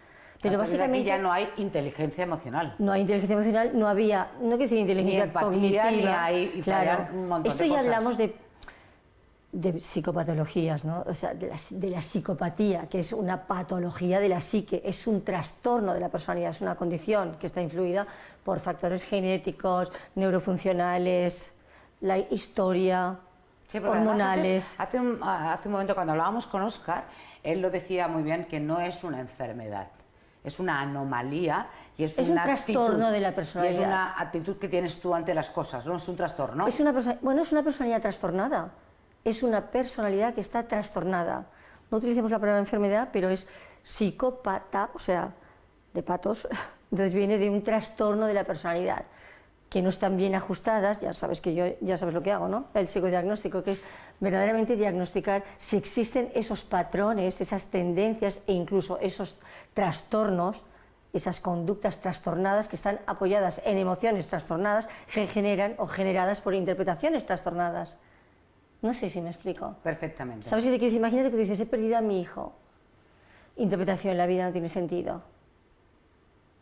Pero básicamente aquí ya no hay inteligencia emocional. no hay inteligencia emocional, no había, no quiero decir inteligencia Ni empatía, cognitiva. ni hay- y fallan claro. un montón Esto de ya cosas. hablamos de psicopatologías, ¿no? O sea, de la psicopatía, que es una patología de la psique, es un trastorno de la personalidad, es una condición que está influida por factores genéticos, neurofuncionales, la historia, Sí, porque además hormonales. antes, hace un momento cuando hablábamos con Óscar, él lo decía muy bien, que no es una enfermedad, es una anomalía y es un una trastorno actitud, de la y personalidad. es una actitud que tienes tú ante las cosas, no es un trastorno. Es una personalidad trastornada. Es una personalidad que está trastornada. No utilicemos la palabra enfermedad, pero es psicópata, o sea, de patos. Entonces viene de un trastorno de la personalidad, que no están bien ajustadas. Ya sabes que yo, ya sabes lo que hago, ¿no? El psicodiagnóstico, que es verdaderamente diagnosticar si existen esos patrones, esas tendencias e incluso esos trastornos, esas conductas trastornadas que están apoyadas en emociones trastornadas que generan o generadas por interpretaciones trastornadas. No sé si me explico. Perfectamente. ¿Sabes qué te quiero decir? Imagínate que tú dices, he perdido a mi hijo. Interpretación, la vida no tiene sentido.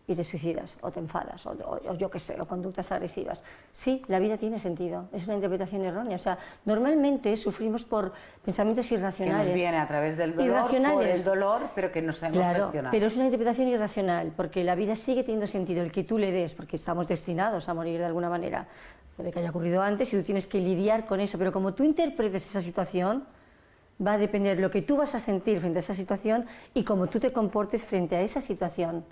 Y te suicidas, o te enfadas, o yo qué sé, o conductas agresivas. Sí, la vida tiene sentido, es una interpretación errónea. O sea, normalmente sufrimos por pensamientos Que irracionales. nos viene a través del dolor, por Irracionales. el dolor, pero que no sabemos Claro, gestionar. pero es una interpretación irracional, porque la vida sigue teniendo sentido, el que tú le des, porque estamos destinados a morir de alguna manera. Puede que haya ocurrido antes y tú tienes que lidiar con eso, pero como tú interpretes esa situación, va a depender lo que tú vas a sentir frente a esa situación y cómo tú te comportes frente a esa situación.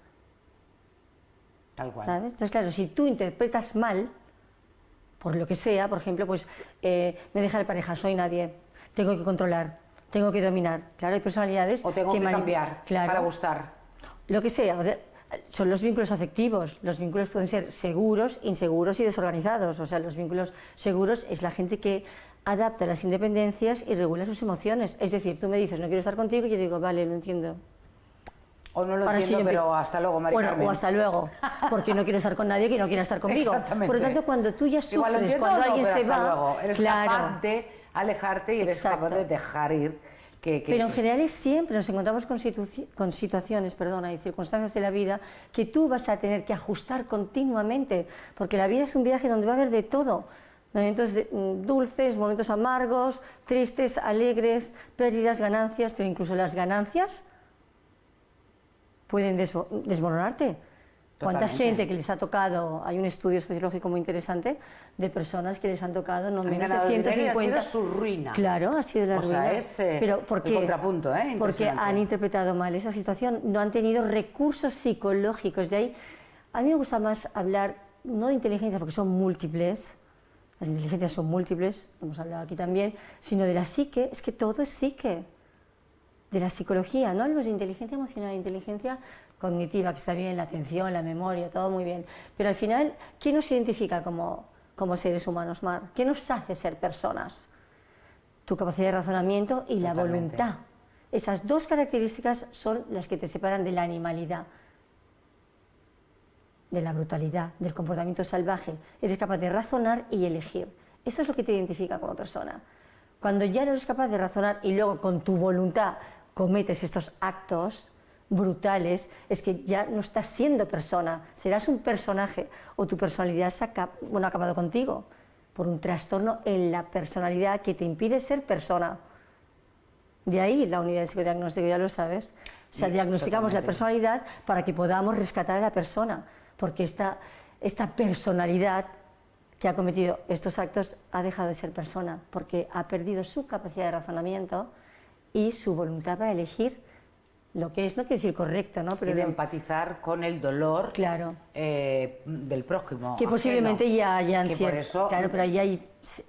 Tal cual. ¿Sabes? Entonces, claro, si tú interpretas mal, por lo que sea, por ejemplo, pues me deja de pareja, soy nadie, tengo que controlar, tengo que dominar. Claro, hay personalidades O tengo que cambiar para gustar. Lo que sea, son los vínculos afectivos. Los vínculos pueden ser seguros, inseguros y desorganizados. O sea, los vínculos seguros es la gente que adapta las independencias y regula sus emociones. Es decir, tú me dices, no quiero estar contigo, y yo digo, vale, lo entiendo. O no lo Ahora sí entiendo, yo pero hasta luego, Mari Carmen. o hasta luego, porque no quiero estar con nadie que no quiera estar conmigo. Exactamente. Por lo tanto, cuando tú ya Igual lo sufres, entiendo, cuando no, alguien pero se hasta va, luego. Eres claro. capaz de alejarte y eres Exacto. capaz de dejar ir. Pero en general siempre nos encontramos con situaciones y circunstancias de la vida que tú vas a tener que ajustar continuamente, porque la vida es un viaje donde va a haber de todo. Momentos dulces, momentos amargos, tristes, alegres, pérdidas, ganancias, pero incluso las ganancias pueden desmoronarte. ¿Cuánta Totalmente. gente que les ha tocado? Hay un estudio sociológico muy interesante de personas que les han tocado no Han menos de ganado dinero y 150. ha sido su ruina. Claro, ha sido la O sea, ruina. es Pero ¿por el qué? contrapunto, ¿eh? Porque Impresionante. han interpretado mal esa situación, no han tenido recursos psicológicos. De ahí, a mí me gusta más hablar no de inteligencia, porque son múltiples, las inteligencias son múltiples, lo hemos hablado aquí también, sino de la psique, es que todo es psique, de la psicología. No hablamos de inteligencia emocional, de inteligencia cognitiva, que está bien, la atención, la memoria, todo muy bien. Pero al final, ¿qué nos identifica como seres humanos, Mar? ¿Qué nos hace ser personas? Tu capacidad de razonamiento y la Totalmente. voluntad. Esas dos características son las que te separan de la animalidad, de la brutalidad, del comportamiento salvaje. Eres capaz de razonar y elegir. Eso es lo que te identifica como persona. Cuando ya no eres capaz de razonar y luego con tu voluntad cometes estos actos, brutales, es que ya no estás siendo persona, serás un personaje o tu personalidad se ha acabado contigo por un trastorno en la personalidad que te impide ser persona. De ahí la unidad de psicodiagnóstico, ya lo sabes. O sea, diagnosticamos la personalidad para que podamos rescatar a la persona, porque esta personalidad que ha cometido estos actos ha dejado de ser persona, porque ha perdido su capacidad de razonamiento y su voluntad para elegir lo que es, no quiere decir correcto, ¿no? Pero de empatizar con el dolor del prójimo. Que posiblemente ya hayan ciertas... Claro, pero ahí hay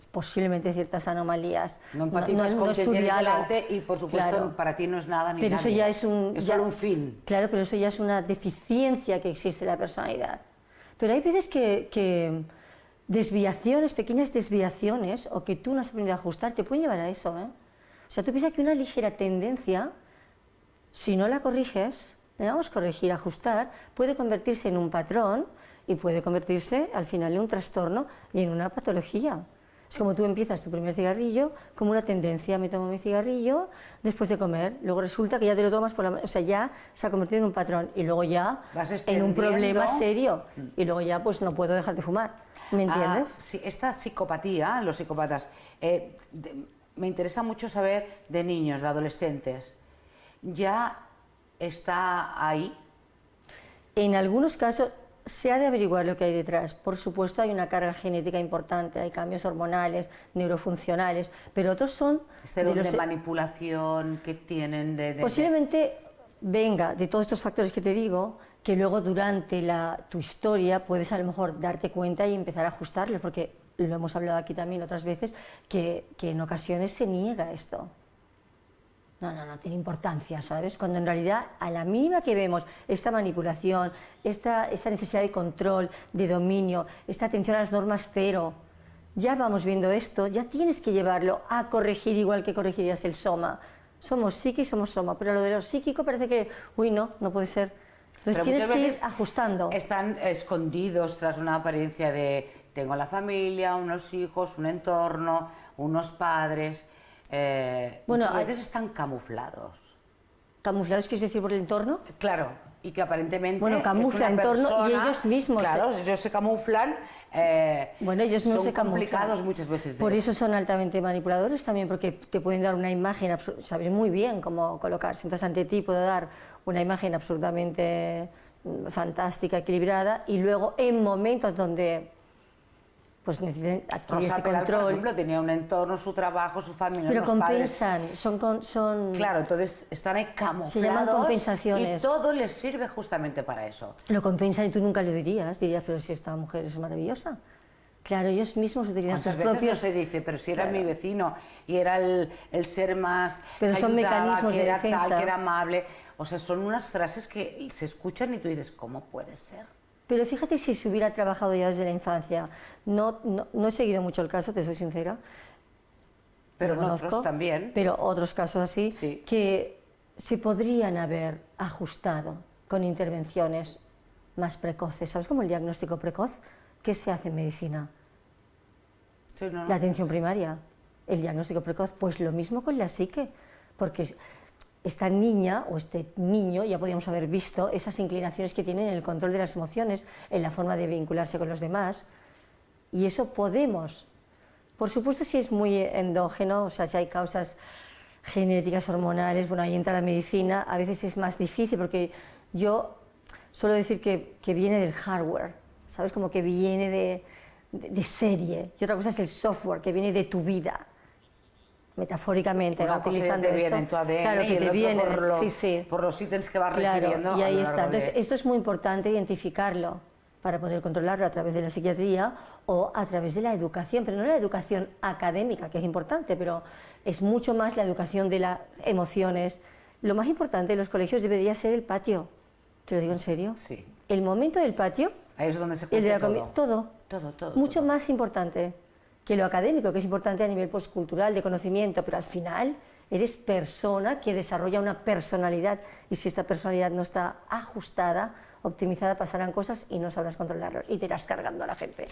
posiblemente ciertas anomalías. No empatizas con quien tienes delante y, por supuesto, claro, para ti no es nada ni pero nadie. Eso ya es solo un fin. Claro, pero eso ya es una deficiencia que existe en la personalidad. Pero hay veces que desviaciones, pequeñas desviaciones, o que tú no has aprendido a ajustar, te pueden llevar a eso, ¿eh? O sea, tú piensas que una ligera tendencia, si no la corriges, le vamos a corregir, ajustar, puede convertirse en un patrón y puede convertirse al final en un trastorno y en una patología. Es como tú empiezas tu primer cigarrillo como una tendencia, me tomo mi cigarrillo después de comer, luego resulta que ya te lo tomas por la... O sea, ya se ha convertido en un patrón y luego ya en un problema serio y luego ya pues no puedo dejar de fumar, ¿me entiendes? Sí, esta psicopatía, los psicópatas, me interesa mucho saber de niños, de adolescentes. ¿Ya está ahí? En algunos casos se ha de averiguar lo que hay detrás. Por supuesto hay una carga genética importante, hay cambios hormonales, neurofuncionales, pero otros son... de manipulación que tienen Posiblemente venga de todos estos factores que te digo, que luego durante tu historia puedes a lo mejor darte cuenta y empezar a ajustarlos, porque lo hemos hablado aquí también otras veces, que en ocasiones se niega esto. No tiene importancia, ¿sabes? Cuando en realidad a la mínima que vemos esta manipulación, esta necesidad de control, de dominio, esta atención a las normas cero, ya vamos viendo esto, ya tienes que llevarlo a corregir igual que corregirías el soma. Somos psiqui y somos soma, pero lo de lo psíquico parece que, uy, no puede ser. Entonces tienes que ir ajustando. Están escondidos tras una apariencia de tengo la familia, unos hijos, un entorno, unos padres... muchas veces están camuflados. ¿Camuflados quieres decir por el entorno? Claro, y que aparentemente camuflan el entorno y ellos mismos. Claro, ellos se camuflan. Ellos no se camuflan. Son complicados muchas veces. Por eso son altamente manipuladores también, porque te pueden dar una imagen, saben muy bien cómo colocarse. Entonces ante ti puedo dar una imagen absolutamente fantástica, equilibrada, y luego en momentos donde pues necesitan adquirir ese control. Por ejemplo, tenía un entorno, su trabajo, su familia, pero unos compensan, padres. Son... Claro, entonces están ahí camuflados. Se llaman compensaciones. Y todo les sirve justamente para eso. Lo compensan y tú nunca lo dirías, pero si esta mujer es maravillosa. Claro, ellos mismos utilizan sus propios... no se dice, pero si era mi vecino y era el ser más... Pero son mecanismos de defensa. Que era tal, que era amable. O sea, son unas frases que se escuchan y tú dices, ¿cómo puede ser? Pero fíjate si se hubiera trabajado ya desde la infancia. No he seguido mucho el caso, te soy sincera. Pero otros también. Pero otros casos así, sí, que se podrían haber ajustado con intervenciones más precoces. ¿Sabes cómo el diagnóstico precoz? ¿Qué se hace en medicina? Sí, la atención primaria. El diagnóstico precoz, pues lo mismo con la psique. Porque esta niña o este niño ya podíamos haber visto esas inclinaciones que tienen en el control de las emociones, en la forma de vincularse con los demás, y eso podemos. Por supuesto, si es muy endógeno, o sea, si hay causas genéticas, hormonales, bueno, ahí entra la medicina, a veces es más difícil, porque yo suelo decir que viene del hardware, ¿sabes? Como que viene de serie, y otra cosa es el software, que viene de tu vida. Metafóricamente, ¿no? Utilizando esto, viene en tu ADN, claro, que y te viene por los ítems que vas claro, recibiendo. Y ahí está. Entonces, esto es muy importante identificarlo para poder controlarlo a través de la psiquiatría o a través de la educación, pero no la educación académica, que es importante, pero es mucho más la educación de las emociones. Lo más importante en los colegios debería ser el patio. ¿Te lo digo en serio? Sí. El momento del patio, ahí es donde se cuece todo. Mucho más importante que lo académico, que es importante a nivel cultural, de conocimiento, pero al final eres persona que desarrolla una personalidad, y si esta personalidad no está ajustada, optimizada, pasarán cosas y no sabrás controlarlo y te irás cargando a la gente.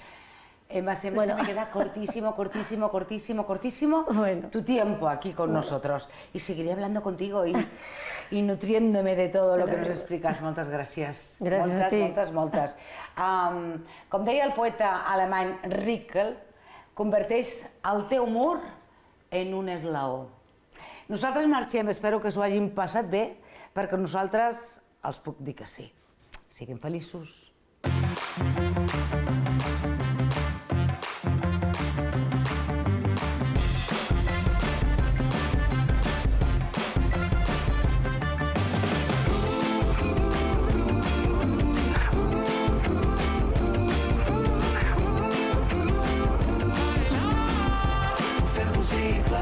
Emma, siempre se me queda cortísimo tu tiempo aquí con nosotros. Y seguiré hablando contigo y nutriéndome de todo lo que nos explicas. Moltes gràcies. Gràcies a ti. Moltes. Com deia el poeta alemany Rilke, converteix el teu mur en un eslaó. Nosaltres marxem, espero que s'ho hagin passat bé, perquè nosaltres els puc dir que sí. Siguin feliços. Fer possible